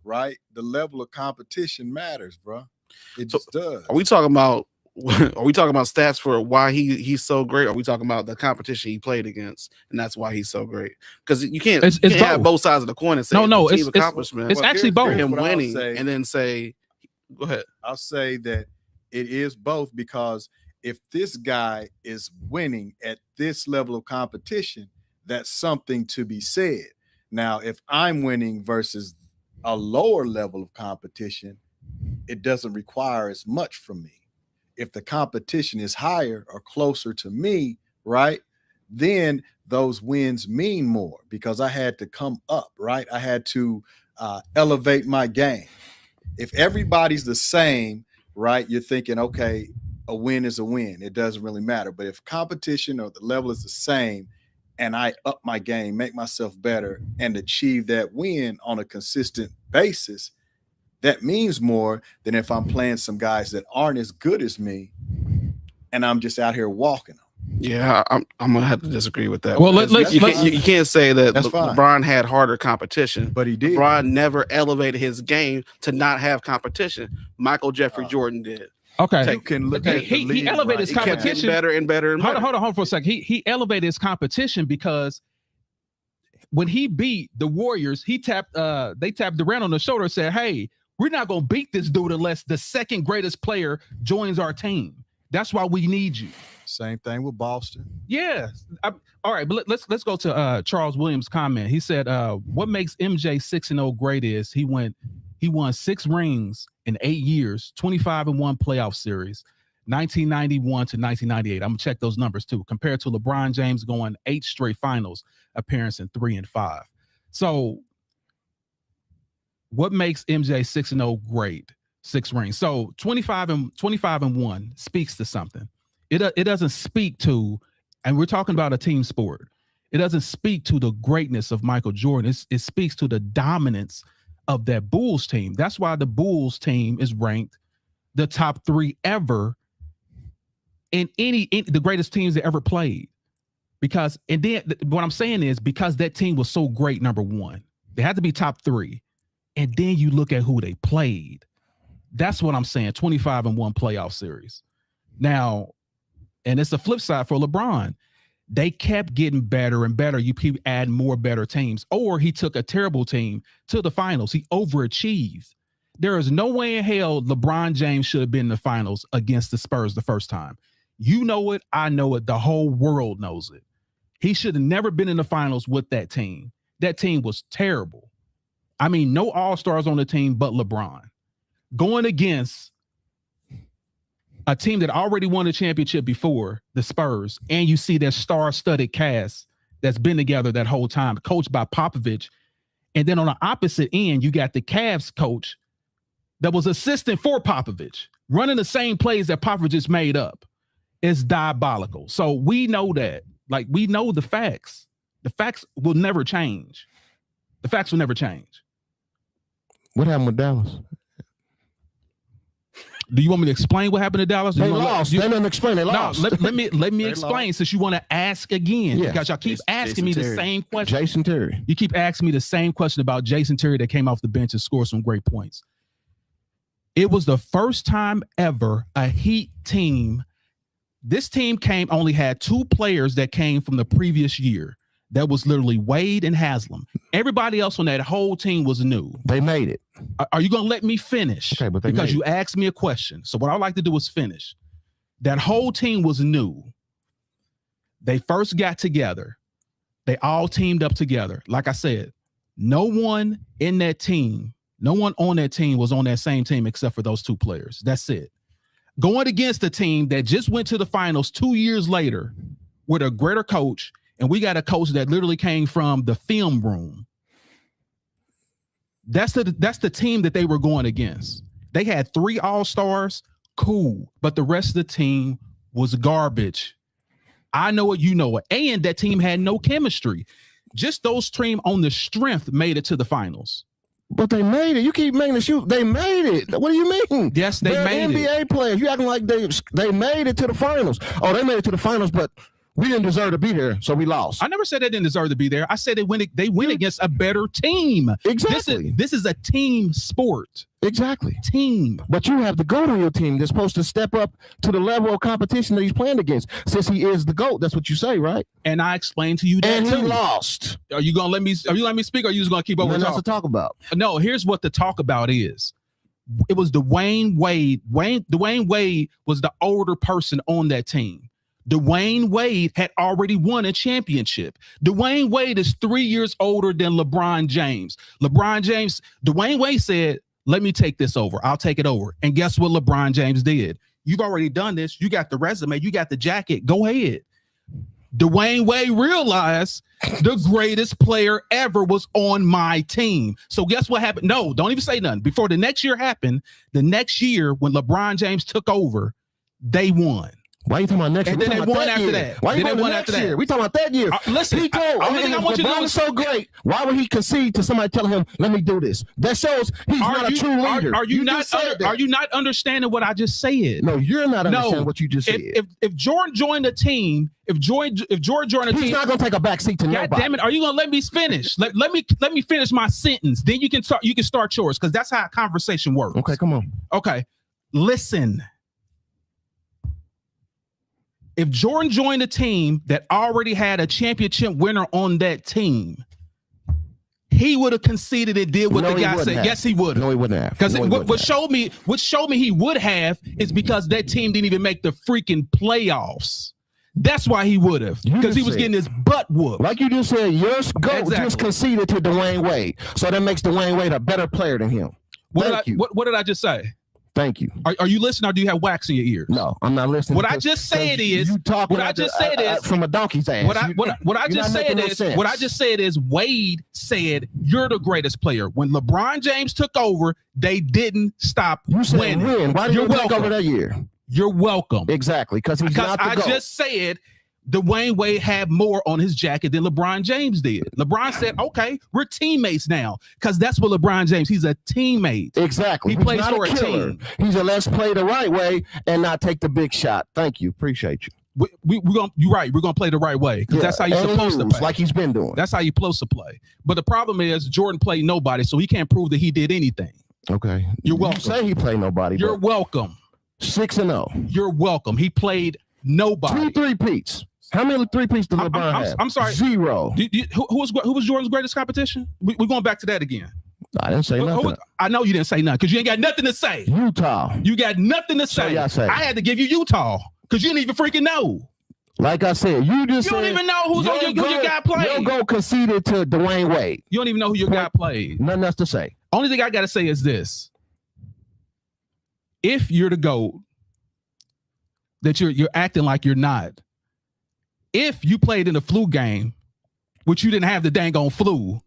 right? The level of competition matters, bro. It just does. Are we talking about stats for why he's so great? Or are we talking about the competition he played against, and that's why he's so great? Because you can't have both sides of the coin and say it's accomplishment. It's actually both. Him winning and then say, go ahead. I'll say that it is both, because if this guy is winning at this level of competition, that's something to be said. Now, if I'm winning versus a lower level of competition, it doesn't require as much from me. If the competition is higher or closer to me, right, then those wins mean more because I had to come up, right? I had to elevate my game. If everybody's the same, right, you're thinking, okay, a win is a win. It doesn't really matter. But if competition or the level is the same and I up my game, make myself better, and achieve that win on a consistent basis, that means more than if I'm playing some guys that aren't as good as me and I'm just out here walking them. Yeah, I'm gonna have to disagree with that. Well, you can't say that LeBron LeBron had harder competition, but he did. LeBron never elevated his game to not have competition. Michael Jeffrey Jordan did. Okay, you can look at he elevated his competition. Kept better and better and better. Hold on for a second. He elevated his competition because when he beat the Warriors, they tapped Durant on the shoulder and said, "Hey, we're not gonna beat this dude unless the second greatest player joins our team. That's why we need you." Same thing with Boston. Yeah. All right, but let's go to Charles Williams' comment. He said, "What makes MJ 6-0 great is he won 6 rings in 8 years, 25-1 playoff series, 1991 to 1998. I'm gonna check those numbers too. Compared to LeBron James going 8 straight finals appearance in 3 and 5. So, what makes MJ 6-0 great? 6 rings. So 25-1 speaks to something. It doesn't speak to, and we're talking about a team sport. It doesn't speak to the greatness of Michael Jordan. It speaks to the dominance of that Bulls team. That's why the Bulls team is ranked the top 3 ever in the greatest teams that ever played. Because, and then what I'm saying is because that team was so great, number one, they had to be top 3. And then you look at who they played. That's what I'm saying. 25-1 playoff series. Now, and it's the flip side for LeBron. They kept getting better and better. You keep adding more better teams. Or he took a terrible team to the finals. He overachieved. There is no way in hell LeBron James should have been in the finals against the Spurs the first time. You know it. I know it. The whole world knows it. He should have never been in the finals with that team. That team was terrible. I mean, no all-stars on the team but LeBron. Going against a team that already won a championship before, the Spurs, and you see their star-studded cast that's been together that whole time, coached by Popovich. And then on the opposite end, you got the Cavs coach that was assistant for Popovich, running the same plays that Popovich just made up. It's diabolical. So we know that. Like, we know the facts. The facts will never change. The facts will never change. What happened with Dallas? Do you want me to explain what happened to Dallas? They lost. They didn't explain. They lost. No, let me explain since you want to ask again. Yeah. Because y'all keep asking me the same question. Jason Terry. You keep asking me the same question about Jason Terry that came off the bench and scored some great points. It was the first time ever a Heat team. This team only had 2 players that came from the previous year. That was literally Wade and Haslam. Everybody else on that whole team was new. They made it. Are you going to let me finish? Okay, but because you asked me a question. So what I like to do is finish. That whole team was new. They first got together. They all teamed up together. Like I said, no one on that team was on that same team except for those 2 players. That's it. Going against a team that just went to the finals 2 years later with a greater coach, and we got a coach that literally came from the film room. That's the team that they were going against. They had 3 all-stars, cool, but the rest of the team was garbage. I know it, you know it. And that team had no chemistry. Just those teams on the strength made it to the finals. But they made it. You keep making the shoot. They made it. What do you mean? Yes, they made NBA it. players. You acting like they made it to the finals. Oh, they made it to the finals, but we didn't deserve to be there, so we lost. I never said they didn't deserve to be there. I said they went against a better team. Exactly. This is a team sport. Exactly. Team. But you have the GOAT on your team that's supposed to step up to the level of competition that he's playing against. Since he is the GOAT, that's what you say, right? And I explained to you that and he too. Lost. Are you gonna let me speak, or are you just gonna keep over Nothing else talking? to talk about. No, here's what the talk about is. It was Dwayne Wade. Dwayne Wade was the older person on that team. Dwayne Wade had already won a championship. Dwayne Wade is 3 years older than LeBron James. Dwayne Wade said, let me take this over. I'll take it over. And guess what LeBron James did? You've already done this. You got the resume. You got the jacket. Go ahead. Dwayne Wade realized the greatest player ever was on my team. So guess what happened? No, don't even say nothing. Before the next year happened, the next year when LeBron James took over, they won. Why are you talking about next year? And then they won after that. Why are you talking about next year? We talking about that year. Listen, he told, only thing I want you to do is so great. Why would he concede to somebody telling him, "Let me do this"? That shows he's not a true leader. Are you not understanding what I just said? No, you're not understanding what you just said. If Jordan joined the team, if Jordan joined the team, he's not gonna take a back seat to nobody. God damn it! Are you gonna let me finish? let me finish my sentence. Then you can start yours, because that's how a conversation works. Okay, come on. Okay, listen. If Jordan joined a team that already had a championship winner on that team, he would have conceded and did what the guy said. Yes, he would have. No, he wouldn't have. Because what showed me he would have is because that team didn't even make the freaking playoffs. That's why he would have. Because he was getting his butt whooped. Like you just said, your GOAT just conceded to Dwayne Wade. So that makes Dwayne Wade a better player than him. What did I just say? Thank you. Are you listening, or do you have wax in your ears? No, I'm not listening. What I just said is from a donkey's ass. What I just said is Wade said you're the greatest player. When LeBron James took over, they didn't stop winning. Win. Why did you take over that year? You're welcome. Exactly, because he's not the GOAT. I just said Dwayne Wade had more on his jacket than LeBron James did. LeBron said, okay, we're teammates now, because that's what LeBron James, he's a teammate. Exactly. He plays for a team. He's a let's play the right way and not take the big shot. Thank you. Appreciate you. we're gonna. You're right. We're gonna play the right way because that's how you're supposed to play. Like he's been doing. That's how you're supposed to play. But the problem is Jordan played nobody, so he can't prove that he did anything. Okay, you're welcome. You say he played nobody. You're welcome. 6-0. You're welcome. He played nobody. 2 3-peats. How many 3-peats did LeBron have? I'm sorry. 0. Who was Jordan's greatest competition? We're going back to that again. I didn't say nothing. I know you didn't say nothing because you ain't got nothing to say. Utah. You got nothing to say. I had to give you Utah because you didn't even freaking know. Like I said, you don't even know who your guy played. Your go conceded to Dwayne Wade. You don't even know who your guy played. Nothing else to say. Only thing I got to say is this. If you're the GOAT, that you're acting like you're not. If you played in a flu game, which you didn't have the dang on flu,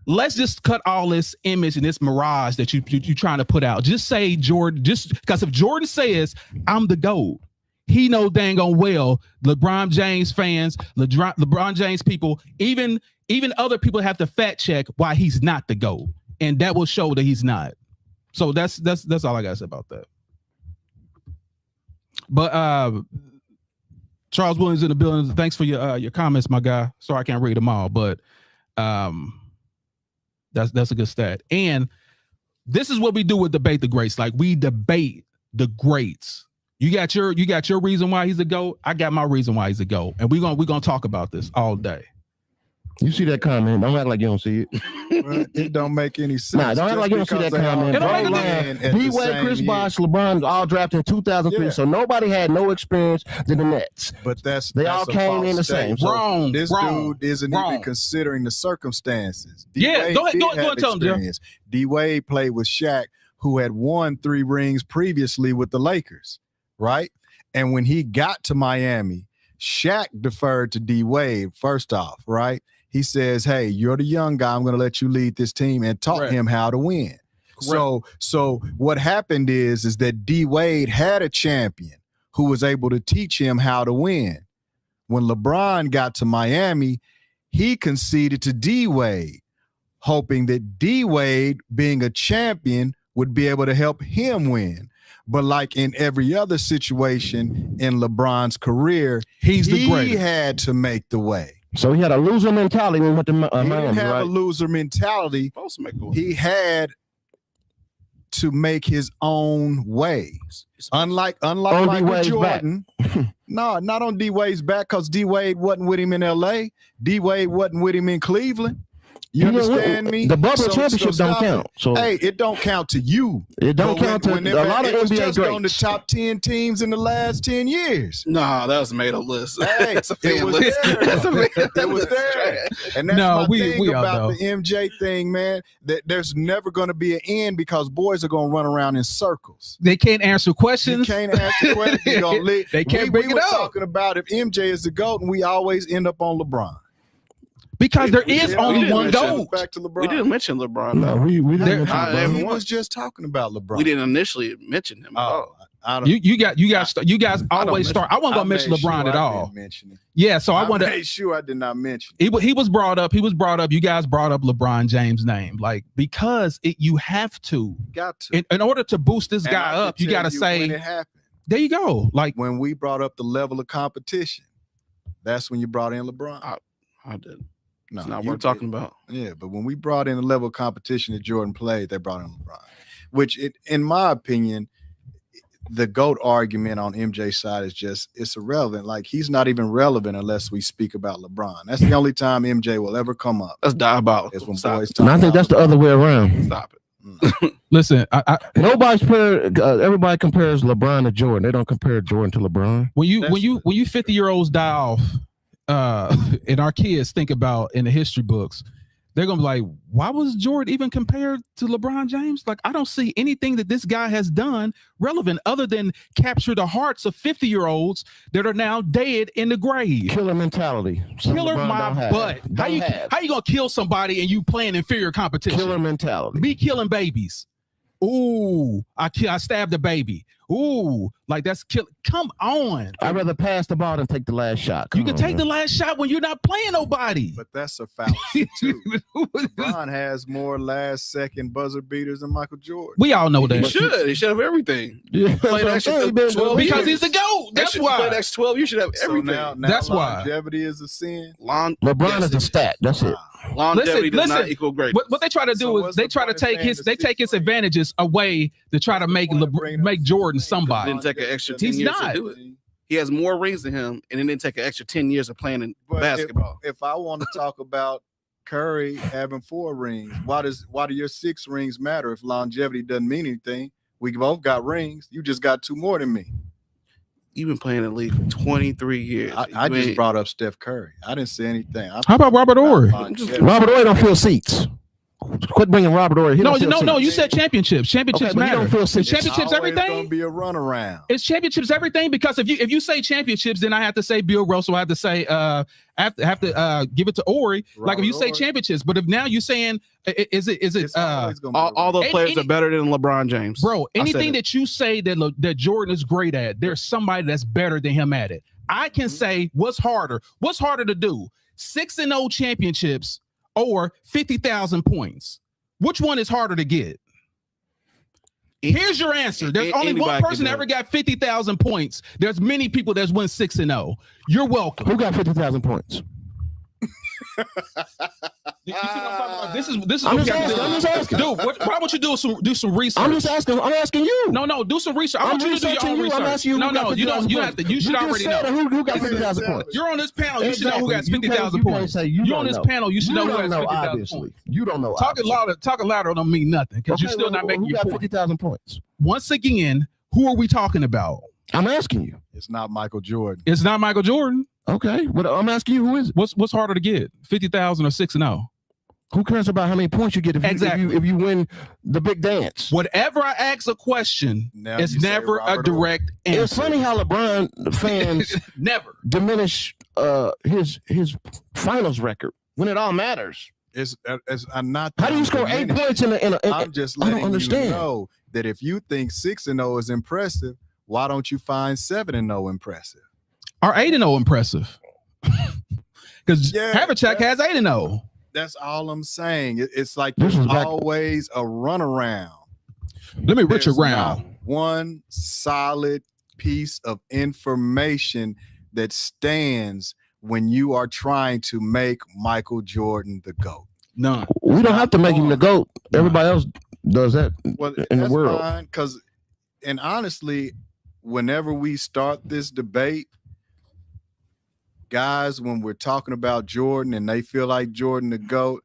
let's just cut all this image and this mirage that you trying to put out. Just say Jordan, just because if Jordan says I'm the GOAT, he know dang on well LeBron James fans, LeBron James people, even other people have to fact check why he's not the GOAT, and that will show that he's not. So that's all I gotta say about that. But Charles Williams in the building. Thanks for your comments, my guy. Sorry I can't read them all, but that's a good stat. And this is what we do with Debate the Greats. Like, we debate the greats. You got your reason why he's a GOAT. I got my reason why he's a GOAT, and we're gonna talk about this all day. You see that comment? Don't act like you don't see it. Well, it don't make any sense. Nah, don't act like you don't see that comment. D-Wade, Chris Bosh, LeBron all drafted in 2003, so nobody had no experience than the Nets. But they all came in the same. So wrong. This dude isn't even considering the circumstances. Go ahead, tell him, Jim. D-Wade played with Shaq, who had won 3 rings previously with the Lakers, right? And when he got to Miami, Shaq deferred to D-Wade first off, right? He says, hey, you're the young guy. I'm going to let you lead this team, and taught him how to win. Correct. So what happened is that D-Wade had a champion who was able to teach him how to win. When LeBron got to Miami, he conceded to D-Wade, hoping that D-Wade, being a champion, would be able to help him win. But like in every other situation in LeBron's career, he had to make the way. So he had a loser mentality when he went to Miami. He didn't have a loser mentality. He had to make his own way. Unlike Michael Jordan. No, not on D-Wade's back, because D-Wade wasn't with him in LA. D-Wade wasn't with him in Cleveland. You understand me? The bubble championship don't count. So hey, it don't count to you. It don't count to a lot of NBA just greats. On the top 10 teams in the last 10 years. Nah, that was made a list. Hey, it was there. It was there. And that's my thing about the MJ thing, man. That there's never going to be an end, because boys are going to run around in circles. They can't answer questions. They can't answer questions. They can't bring it up. We were talking about if MJ is the GOAT, and we always end up on LeBron. Because there is only one GOAT. Back to LeBron. We didn't mention LeBron. No, we didn't. He was just talking about LeBron. We didn't initially mention him. You guys always start. I wasn't gonna mention LeBron at all. Yeah, so I wanted to make sure I did not mention. He was brought up. You guys brought up LeBron James' name, like, because you have to. Got to. In order to boost this guy up, you got to say when it happened. There you go. Like when we brought up the level of competition, that's when you brought in LeBron. I did. No, it's not what we're talking about. Yeah, but when we brought in the level of competition that Jordan played, they brought in LeBron, which, in my opinion, the GOAT argument on MJ's side is it's irrelevant. Like, he's not even relevant unless we speak about LeBron. That's the only time MJ will ever come up. That's diabolical. Is when boys talk. And I think that's the other way around. Stop it. Listen, everybody compares LeBron to Jordan. They don't compare Jordan to LeBron. When you 50-year-olds die off, and our kids think about in the history books, they're gonna be like, why was Jordan even compared to LeBron James? Like, I don't see anything that this guy has done relevant other than capture the hearts of 50-year-olds that are now dead in the grave. Killer mentality. Killer my butt. How you gonna kill somebody and you playing inferior competition? Killer mentality. Be killing babies. Ooh, I stabbed a baby. Ooh, like that's kill. Come on. I'd rather pass the ball than take the last shot. You can take the last shot when you're not playing nobody. But that's a fallacy too. LeBron has more last-second buzzer beaters than Michael Jordan. We all know He that. should have everything. Yeah, Played extra 12 Because years. he's the GOAT. That's You played why. extra 12. You should have everything. So now That's why. longevity is a sin. LeBron is a stat. That's it. Longevity does Listen, not equal greatness. What they try to So do is what's they the try to point of take saying his the they take his sixth ring? advantages away to try to make Point of bringing make up Jordan the sixth ring, somebody. Didn't take an extra 10 He's years not. to do it. He has more rings than him, and it didn't take an extra 10 years of playing in But basketball. If I want to talk about Curry having 4 rings, why do your 6 rings matter if longevity doesn't mean anything? We both got rings. You just got 2 more than me. You've been playing in the league for 23 years. I just brought up Steph Curry. I didn't say anything. How about Robert Horry? Robert Ory don't fill seats. Quit bringing Robert Ory. He No, don't fill no. seats. You said championships. Championships Okay, but he matter. don't feel Is six. championships Going everything? to be a runaround. Is championships everything? Because if you say championships, then I have to say Bill Russell. I have to say have to give it to Ori. Like if you say Robert Horry. championships, but if now you're saying is it It's always gonna be a all those Any- players are better than LeBron James. bro? I said Anything it. that you say that Jordan is great at, there's somebody that's better than him at it. I can say what's harder. What's harder to do? 6-0 championships or 50,000 points. Which one is harder to get? Here's your answer. There's only one Anybody can person do that ever it. got 50,000 points. There's many people that's won 6-0. You're welcome. Who got 50,000 points? You see what I'm talking about? This is I'm what just we gotta asking, do. I'm just asking. Dude, why don't you do some research? I'm just asking. I'm asking you. No, do some research. I I'm want you to do your researching own you. research. I'm asking you. No, who got you don't. 50,000 You have to. You should just already said know. Who got 50,000 points? You're on this panel. You should know who got Exactly. You 50,000 can't points. say You're don't on this know. panel. You should know who don't has know, 50,000 obviously. points. You don't know. Talking louder don't mean nothing because you're still not making Who your got point. 50,000 points? Once again, who are we talking about? I'm asking you. It's not Michael Jordan. It's not Michael Jordan. Okay, but I'm asking you, who is it? What's harder to get? 50,000 or 6-0? Who cares about how many points you get if you, Exactly. if you win the big dance? Whatever I ask a question, Now it's you say never a Robert direct answer. It's funny how LeBron fans Never. diminish his finals record when it all matters. It's I'm not. How do you score 8 points in a I'm just I don't letting understand. you know that if you think 6-0 is impressive, why don't you find 7-0 impressive? Or 8-0 impressive. Because Yeah, Havlicek has 8-0. That's all I'm saying. It's like This there's is back- always a runaround. Let me reach There's around. not one solid piece of information that stands when you are trying to make Michael Jordan the GOAT. None. We don't have to make him the GOAT. Everybody else does that Well, in the that's world. fine, and honestly, whenever we start this debate, guys, when we're talking about Jordan and they feel like Jordan the GOAT,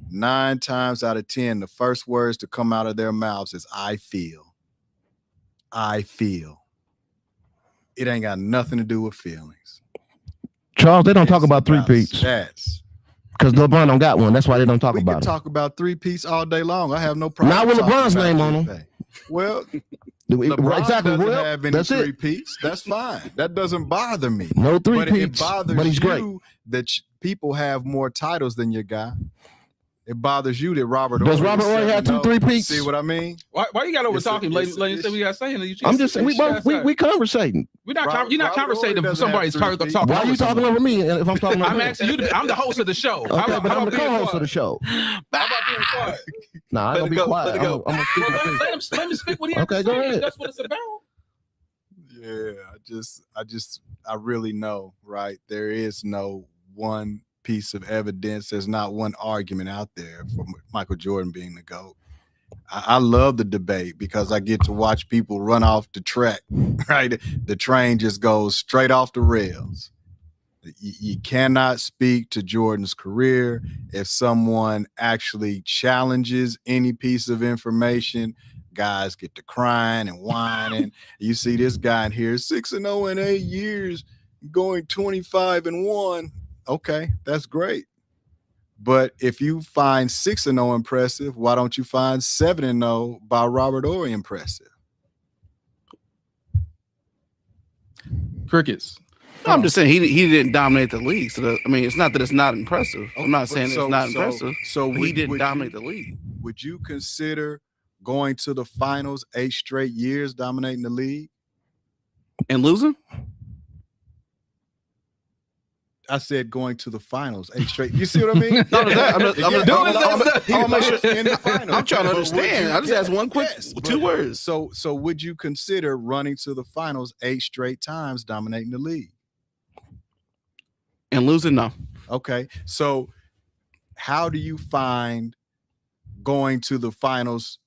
9 times out of 10, the first words to come out of their mouths is "I feel." I feel. It ain't got nothing to do with feelings. Charles, they don't talk It's about three-peats stats. because LeBron don't got one. That's why they don't talk We about can it. talk about 3-peats all day long. I have no problem. Not with talking LeBron's about name on 'em. anything. Well, LeBron Exactly. doesn't Well, have any that's it. 3-peats. That's fine. That doesn't bother me. No But it three-peats, bothers but he's you great. that people have more titles than your guy. It bothers you that Robert. Does Ory Robert is Ory have 7-0. 2 3-peats? See what I mean? Why you got over talking? It's- Lady said we got saying. I'm just saying we conversating. We're not. Robert- You're not Robert Ory conversating. doesn't Somebody's have talking. 3-peats. Why are you over talking someone. over me if I'm talking over I'm him? asking you. I'm the host of the show. Okay, but I'm the being co-host of quiet? the show. How about being quiet? Nah, I Let don't it be go, quiet. let it I'm go. gonna speak my piece. Let him speak what he has Okay, to go say. ahead. That's what it's about. I really know, right? There is no one piece of evidence. There's not one argument out there for Michael Jordan being the GOAT. I love the debate because I get to watch people run off the track, right? The train just goes straight off the rails. You cannot speak to Jordan's career if someone actually challenges any piece of information. Guys get to crying and whining. You see this guy in here, 6-0 in 8 years, going 25-1. Okay, that's great. But if you find 6-0 impressive, why don't you find 7-0 by Robert Ory impressive? Crickets. No, I'm just saying he didn't dominate the league. So I mean, it's not that it's not impressive. I'm not saying it's not impressive. So But he didn't dominate the league. Would you consider going to the finals 8 straight years, dominating the league? And losing? I said going to the finals 8 straight. You see what I mean? No, I'm I'm trying to understand. I just asked one quick 2 words. So would you consider running to the finals 8 straight times, dominating the league? And losing? No. Okay. So how do you find going to the finals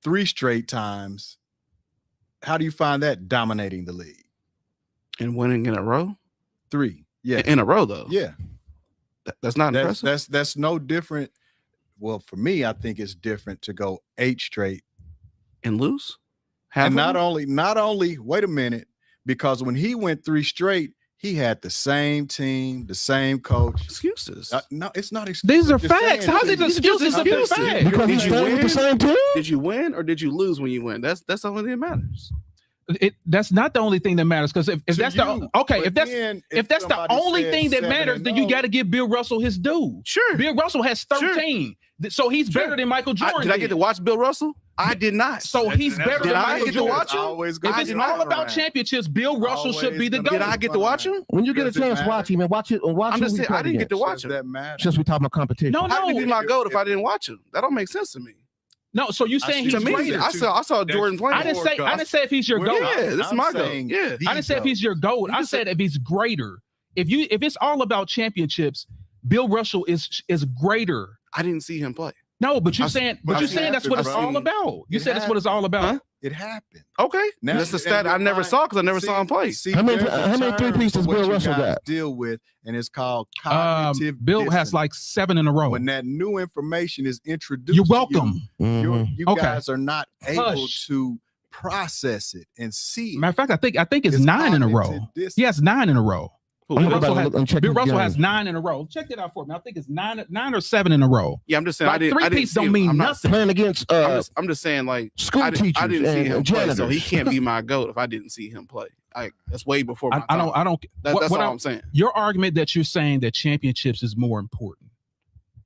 3 straight times? How do you find that dominating the league? And winning in a row? 3. Yeah. In a row, though. Yeah. That's not impressive. That's no different. Well, for me, I think it's different to go 8 straight and lose. And not only, wait a minute, because when he went 3 straight, he had the same team, the same coach. Excuses. No, it's not excuses. These are facts. How's it excuses? Because he's staying with the same team. Did you win or did you lose when you win? That's the only thing that matters. That's not the only thing that matters, because if that's if that's the only thing that matters, then you got to give Bill Russell his due. Sure. Bill Russell has 13, so he's better than Michael Jordan. Did I get to watch Bill Russell? I did not. So he's better than Michael get to Jordan. watch him? If it's all about championships, Bill Russell should be the GOAT. Did I get to watch him? When you get a chance, watch him and watch it. Watch I'm just saying, I didn't get to watch him. That matter. Since we talking about competition. No, How did he be my GOAT if I didn't watch him? That don't make sense to me. No, so you saying he's To me, greater? I saw Jordan playing. I didn't say if he's your GOAT. Yeah, this is my GOAT. Yeah. I didn't say if he's your GOAT. I said if he's greater. If it's all about championships, Bill Russell is greater. I didn't see him play. No, but you're saying that's what it's all about. You said that's what it's all about. Huh? It happened. Okay, that's the stat I never saw because I never saw him play. How many 3 pieces Bill Russell got? Deal with, and it's called cognitive Bill dissonance. has like 7 in a row. When that new information is introduced, You're welcome. You guys are not able to process it and see it. Matter of fact, I think it's 9 in a row. He has 9 in a row. Bill Russell has 9 in a row. Check that out for me. I think it's 9 or 7 in a row. Yeah, I'm just saying. Like, I didn't. 3 piece don't mean nothing. Playing against I'm just saying, like, school teachers. I didn't see him play, so he janitors. can't be my GOAT if I didn't see him play. That's way before my time. I don't. That's all I'm saying. Your argument that you're saying that championships is more important.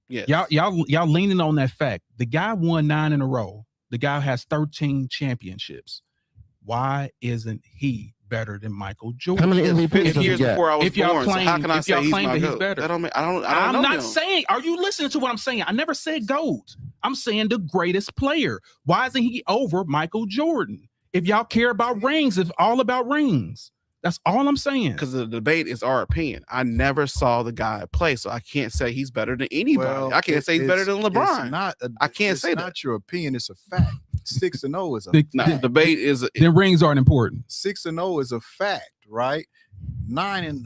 Yeah. Y'all leaning on that fact. The guy won 9 in a row. The guy has 13 championships. Why isn't he better than Michael Jordan? How many MVPs years before I was born? So how can I say he's my GOAT? Better? I'm not saying. Are you listening to what I'm saying? I never said GOAT. I'm saying the greatest player. Why isn't he over Michael Jordan? If y'all care about rings, it's all about rings. That's all I'm saying. Because the debate is our opinion. I never saw the guy play, so I can't say he's better than anybody. Well, I can't say he's better than LeBron. I can't say that. It's not your opinion. It's a fact. 6-0 is a the debate is the rings aren't important. 6-0 is a fact, right? 9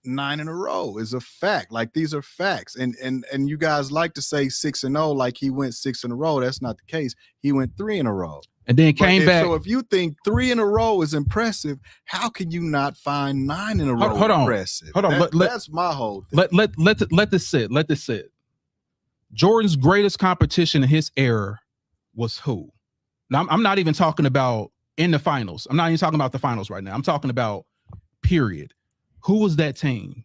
in a row is a fact. Like, these are facts. And you guys like to say 6-0 like he went 6 in a row. That's not the case. He went 3 in a row. And then came back. So if you think 3 in a row is impressive, how can you not find 9 in a row impressive? Hold on. That's my whole thing. Let this sit. Let this sit. Jordan's greatest competition in his era was who? Now, I'm not even talking about in the finals. I'm not even talking about the finals right now. I'm talking about period. Who was that team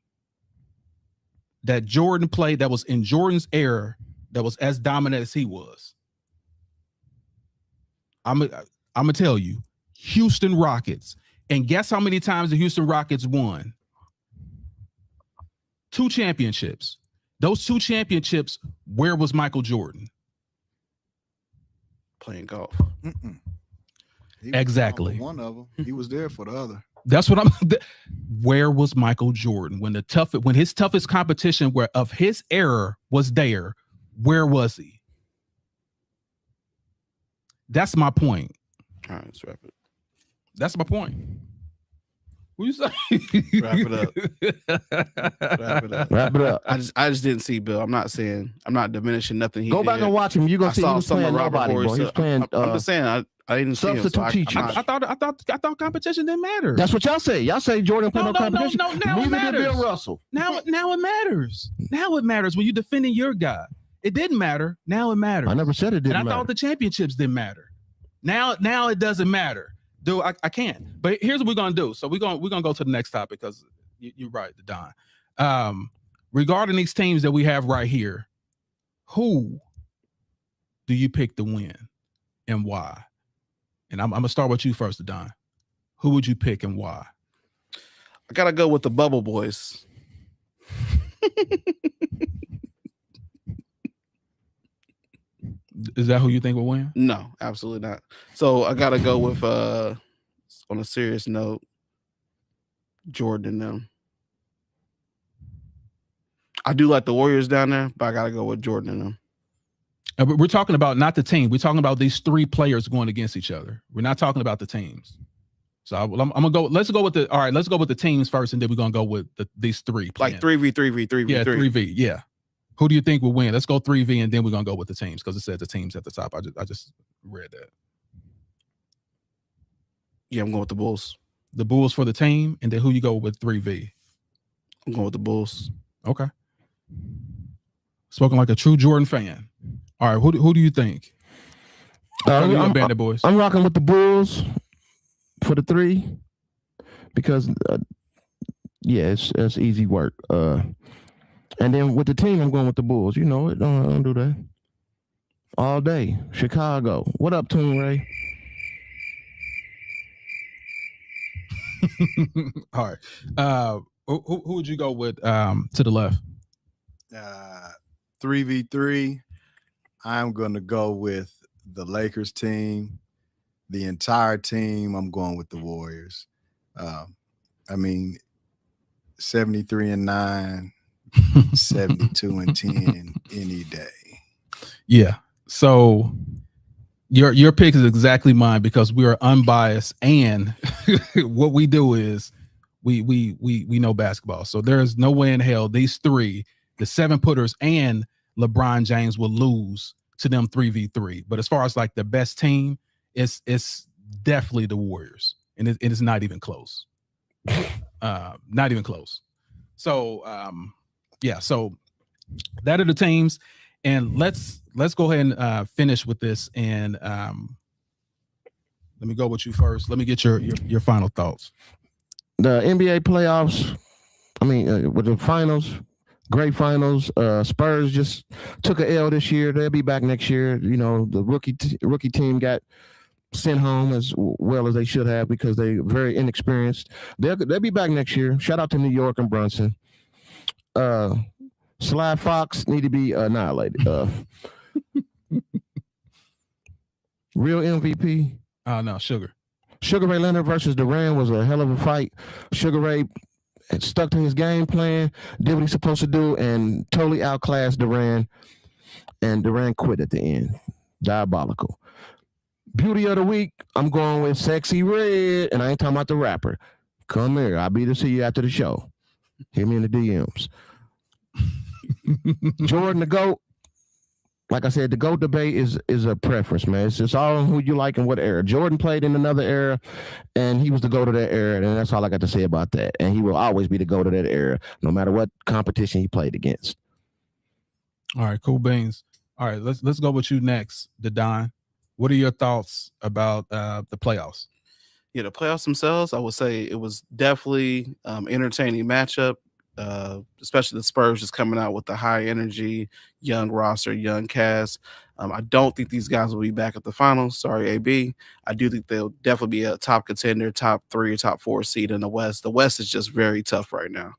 that Jordan played that was in Jordan's era that was as dominant as he was? I'm gonna tell you, Houston Rockets. And guess how many times the Houston Rockets won? 2 championships. Those 2 championships, where was Michael Jordan? playing golf. Exactly. One of them. He was there for the other. That's what I'm. Where was Michael Jordan when his toughest competition of his era was there? Where was he? That's my point. All right, let's wrap it. That's my point. What you say? Wrap it up. Wrap it up. I just didn't see Bill. I'm not diminishing nothing. Go back and watch him. You're gonna see he was playing nobody, bro. He's playing. I'm just saying. I didn't see him. Substitute teacher. I thought competition didn't matter. That's what y'all say. Y'all say Jordan played no competition. No, now it Neither did matters. Bill Russell. Now it matters. Now it matters when you're defending your guy. It didn't matter. Now it matters. I never said it didn't and I matter. thought the championships didn't matter. Now it doesn't matter. Dude, I can't. But here's what we're gonna do. So we're gonna go to the next topic because you're right, Don. Regarding these teams that we have right here, who do you pick to win? and why? And I'm gonna start with you first, Don. Who would you pick and why? I gotta go with the Bubble Boys. Is that who you think will win? No, absolutely not. So I gotta go with on a serious note, Jordan and them. I do like the Warriors down there, but I gotta go with Jordan and them. But we're talking about not the team. We're talking about these three players going against each other. We're not talking about the teams. So I'm gonna go. Let's go with the. All right, let's go with the teams first, and then we're gonna go with these three. Like 3v3v3v3. Yeah, 3v. Yeah. Who do you think will win? Let's go 3v, and then we're gonna go with the teams because it said the teams at the top. I just read that. Yeah, I'm going with the Bulls. The Bulls for the team, and then who you go with 3v? I'm going with the Bulls. Okay. Spoken like a true Jordan fan. All right, who do you think? I'm Bandit Boys. I'm rocking with the Bulls for the 3 because yeah, it's easy work. And then with the team, I'm going with the Bulls. You know it. Don't do that all day. Chicago. What up, Toon Ray? All right. Who would you go with to the left? 3v3. I'm going to go with the Lakers team. The entire team, I'm going with the Warriors. I mean, 73-9, 72-10 any day. Yeah. So your pick is exactly mine because we are unbiased, and what we do is we know basketball. So there is no way in hell these three, the 7-footers and LeBron James, will lose to them 3v3. But as far as like the best team, it's definitely the Warriors, and it is not even close. Not even close. So yeah, so that are the teams, and let's go ahead and finish with this. And let me go with you first. Let me get your final thoughts. The NBA playoffs. I mean, with the finals. Great finals. Spurs just took a L this year. They'll be back next year. You know, the rookie team got sent home as well as they should have because they're very inexperienced. They'll be back next year. Shout out to New York and Brunson. Sly Fox need to be annihilated. Real MVP. No, Sugar Ray Leonard versus Durant was a hell of a fight. Sugar Ray stuck to his game plan, did what he's supposed to do, and totally outclassed Durant. And Durant quit at the end. Diabolical. Beauty of the week, I'm going with Sexy Red, and I ain't talking about the rapper. Come here, I'll be to see you after the show. Hit me in the DMs. Jordan the GOAT. Like I said, the GOAT debate is a preference, man. It's just all on who you like and what era. Jordan played in another era, and he was the GOAT of that era, and that's all I got to say about that. And he will always be the GOAT of that era, no matter what competition he played against. All right, cool beans. All right, let's go with you next, Don. What are your thoughts about the playoffs? Yeah, the playoffs themselves, I would say it was definitely entertaining matchup. Especially the Spurs just coming out with the high energy, young roster, young cast. I don't think these guys will be back at the finals. Sorry, AB. I do think they'll definitely be a top contender, top 3 or top 4 seed in the West. The West is just very tough right now.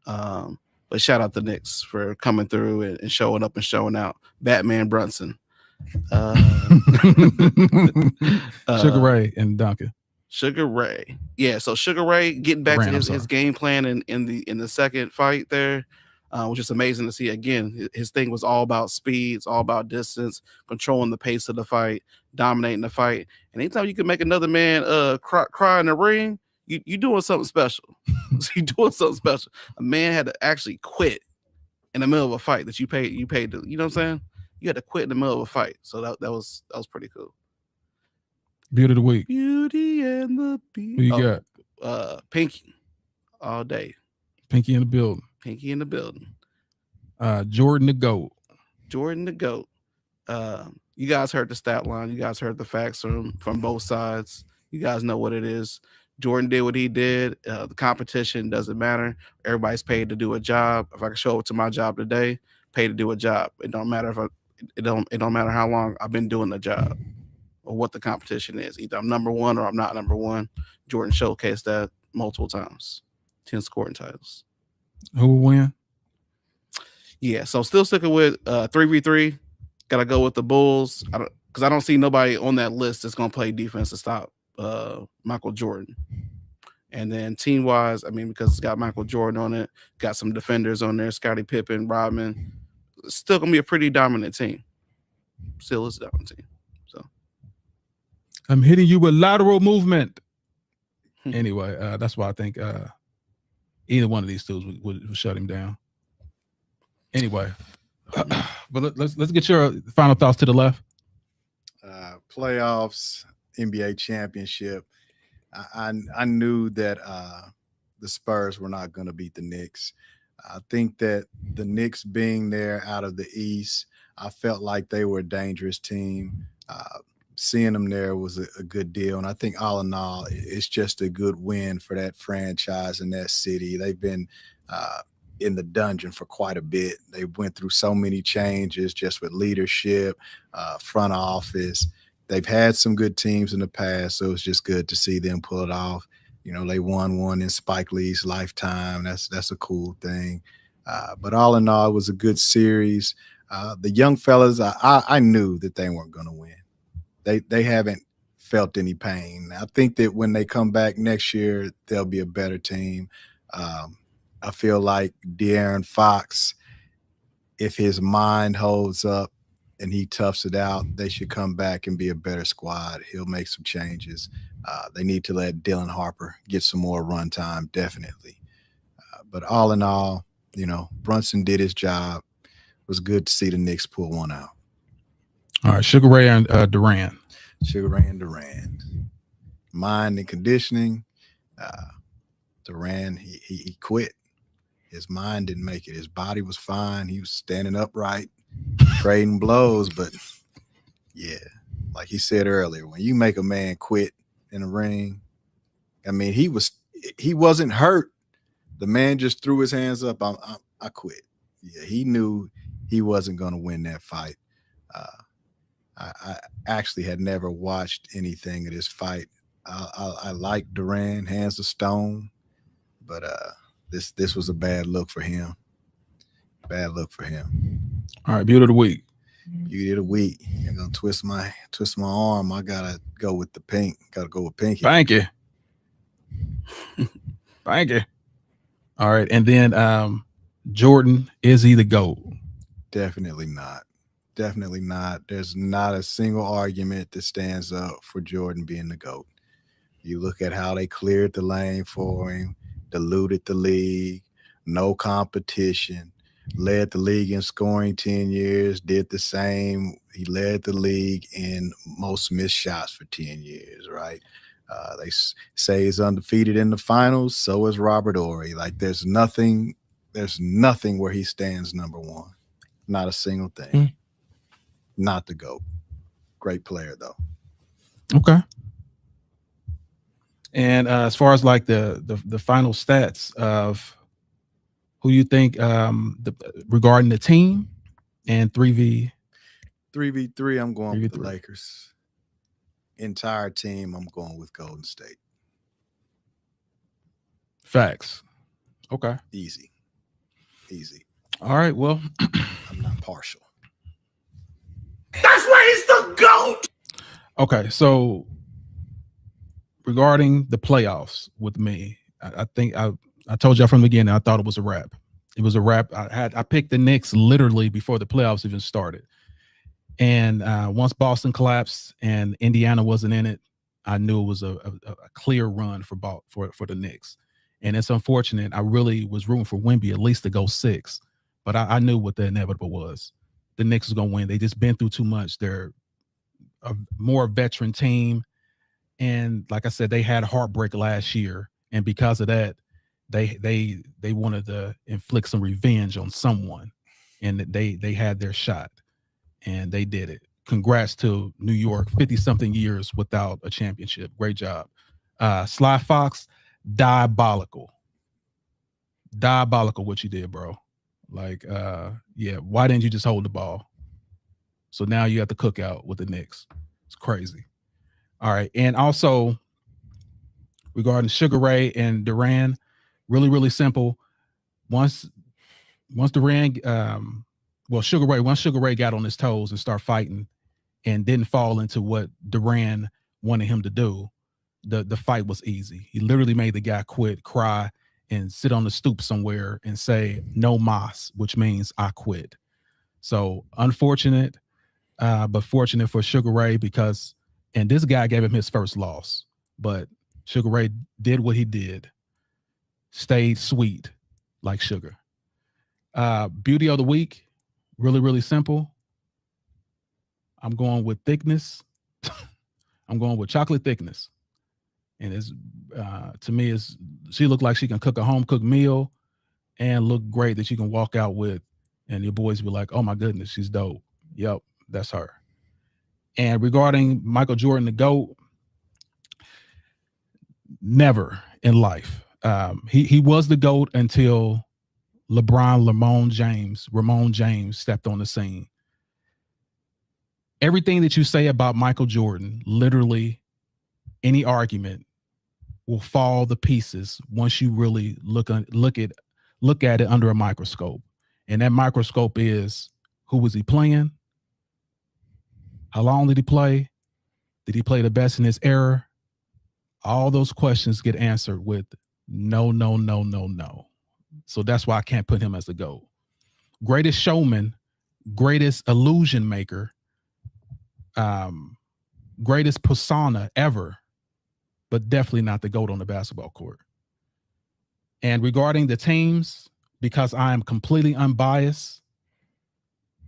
But shout out the Knicks for coming through and showing up and showing out. Batman Brunson. Sugar Ray and Duncan. Sugar Ray. Yeah, so Sugar Ray getting back to his game plan in the second fight there, which is amazing to see. Again, his thing was all about speed, it's all about distance, controlling the pace of the fight, dominating the fight. And anytime you can make another man cry in the ring, you doing something special. You doing something special. A man had to actually quit in the middle of a fight that you paid to, you know what I'm saying? You had to quit in the middle of a fight. So that was pretty cool. Beauty of the week. Beauty and the Beast. Who you got? Pinky. All day. Pinky in the building. Pinky in the building. Jordan the GOAT. Jordan the GOAT. You guys heard the stat line. You guys heard the facts from both sides. You guys know what it is. Jordan did what he did. The competition doesn't matter. Everybody's paid to do a job. If I can show up to my job today, paid to do a job. It don't matter it don't matter how long I've been doing the job. or what the competition is. Either I'm number one or I'm not number one. Jordan showcased that multiple times. 10 scoring titles. Who will win? Yeah, so still sticking with 3v3. Gotta go with the Bulls. Because I don't see nobody on that list that's gonna play defense to stop Michael Jordan. And then team wise, I mean, because it's got Michael Jordan on it, got some defenders on there, Scottie Pippen, Rodman. It's still gonna be a pretty dominant team. Still is a dominant team. So I'm hitting you with lateral movement. Anyway, that's why I think either one of these two would shut him down. Anyway, but let's get your final thoughts to the left. Playoffs, NBA championship. I knew that the Spurs were not going to beat the Knicks. I think that the Knicks being there out of the East, I felt like they were a dangerous team. Seeing them there was a good deal. And I think all in all, it's just a good win for that franchise and that city. They've been in the dungeon for quite a bit. They went through so many changes just with leadership, front office. They've had some good teams in the past, so it's just good to see them pull it off. You know, they won one in Spike Lee's lifetime. That's a cool thing. But all in all, it was a good series. The young fellas, I knew that they weren't going to win. They haven't felt any pain. I think that when they come back next year, they'll be a better team. I feel like De'Aaron Fox, if his mind holds up and he toughs it out, they should come back and be a better squad. He'll make some changes. They need to let Dylan Harper get some more run time, definitely. But all in all, you know, Brunson did his job. It was good to see the Knicks pull one out. All right, Sugar Ray and Durant. Sugar Ray and Durant. Mind and conditioning. Durant, he quit. His mind didn't make it. His body was fine. He was standing upright, trading blows. But, yeah, like he said earlier, when you make a man quit in a ring, I mean, he wasn't hurt. The man just threw his hands up. I quit. Yeah, he knew he wasn't going to win that fight. I actually had never watched anything of this fight. I like Durant, hands of stone, but this was a bad look for him. Bad look for him. All right, beauty of the week. Beauty of the week. You're gonna twist my arm. I gotta go with the pink. Gotta go with pinky. Thank you. Thank you. All right, and then Jordan, is he the GOAT? Definitely not. Definitely not. There's not a single argument that stands up for Jordan being the GOAT. You look at how they cleared the lane for him, diluted the league, no competition, led the league in scoring 10 years, did the same. He led the league in most missed shots for 10 years, right? They say he's undefeated in the finals. So is Robert Horry. Like there's nothing where he stands number one. Not a single thing. Not the GOAT. Great player though. Okay. And as far as like the final stats of who you think regarding the team and 3v3, I'm going 3v3. with the Lakers. Entire team, I'm going with Golden State. Facts. Okay. Easy. All right. Well, I'm not partial. That's why he's the GOAT. okay. So regarding the playoffs with me, I think I told y'all from the beginning, I thought it was a wrap. It was a wrap. I picked the Knicks literally before the playoffs even started. And once Boston collapsed and Indiana wasn't in it, I knew it was a clear run for the Knicks. And it's unfortunate. I really was rooting for Wemby at least to go 6, but I knew what the inevitable was. The Knicks was going to win. They just been through too much. They're a more veteran team. And like I said, they had heartbreak last year. And because of that, they wanted to inflict some revenge on someone. And they had their shot. And they did it. Congrats to New York, 50-something years without a championship. Great job. Sly Fox, diabolical. Diabolical what you did, bro. Like, yeah, why didn't you just hold the ball? So now you have to cook out with the Knicks. It's crazy. All right. And also regarding Sugar Ray and Duran, really, really simple. Once Duran, once Sugar Ray got on his toes and started fighting and didn't fall into what Duran wanted him to do, the fight was easy. He literally made the guy quit, cry, and sit on the stoop somewhere and say no mas, which means I quit. So unfortunate, but fortunate for Sugar Ray and this guy gave him his first loss, but Sugar Ray did what he did, stayed sweet like sugar. Beauty of the week, really, really simple. I'm going with thickness. I'm going with chocolate thickness. And it's to me, she looked like she can cook a home cooked meal and look great that you can walk out with, and your boys be like, "Oh my goodness, she's dope." Yep, that's her. And regarding Michael Jordan, the GOAT, never in life. He was the GOAT until Ramon James stepped on the scene. Everything that you say about Michael Jordan, literally any argument will fall to pieces once you really look at it under a microscope. And that microscope is, who was he playing? How long did he play? Did he play the best in his era? All those questions get answered with no, no, no, no, no. So that's why I can't put him as the GOAT. Greatest showman, greatest illusion maker, greatest persona ever, but definitely not the GOAT on the basketball court. And regarding the teams, because I am completely unbiased,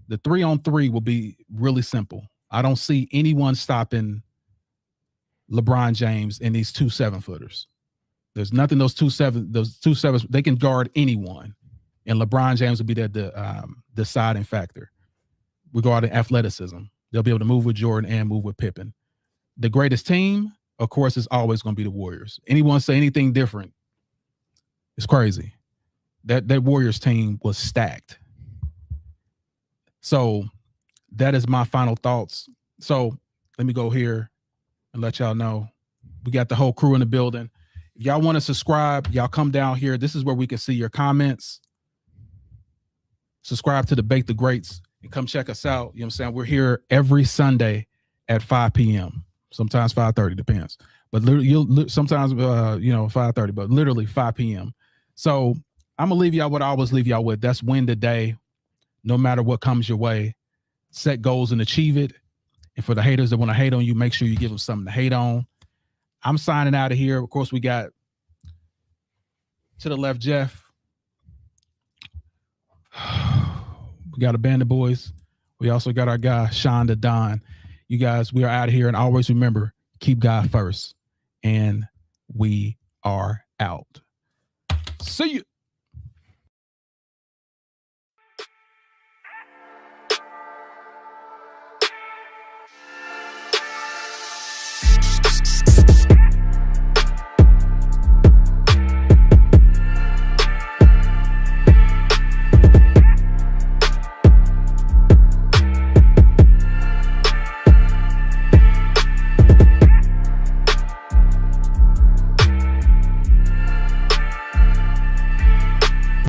the 3-on-3 will be really simple. I don't see anyone stopping LeBron James and these 2 7-footers. There's nothing those 2 7s, they can guard anyone. And LeBron James will be the deciding factor regarding athleticism. They'll be able to move with Jordan and move with Pippen. The greatest team, of course, is always going to be the Warriors. Anyone say anything different, it's crazy. That Warriors team was stacked. So that is my final thoughts. So let me go here and let y'all know we got the whole crew in the building. If y'all want to subscribe, y'all come down here. This is where we can see your comments. Subscribe to the Bake the Greats and come check us out. You know what I'm saying? We're here every Sunday at 5 p.m. Sometimes 5:30, depends. But literally, sometimes 5:30, but literally 5 p.m. So I'm gonna leave y'all what I always leave y'all with. That's win the day, no matter what comes your way. Set goals and achieve it. And for the haters that want to hate on you, make sure you give them something to hate on. I'm signing out of here. Of course, we got to the left, Jeff. We got a band of boys. We also got our guy, Sean the Don. You guys, we are out of here. And always remember, keep God first. And we are out. See you.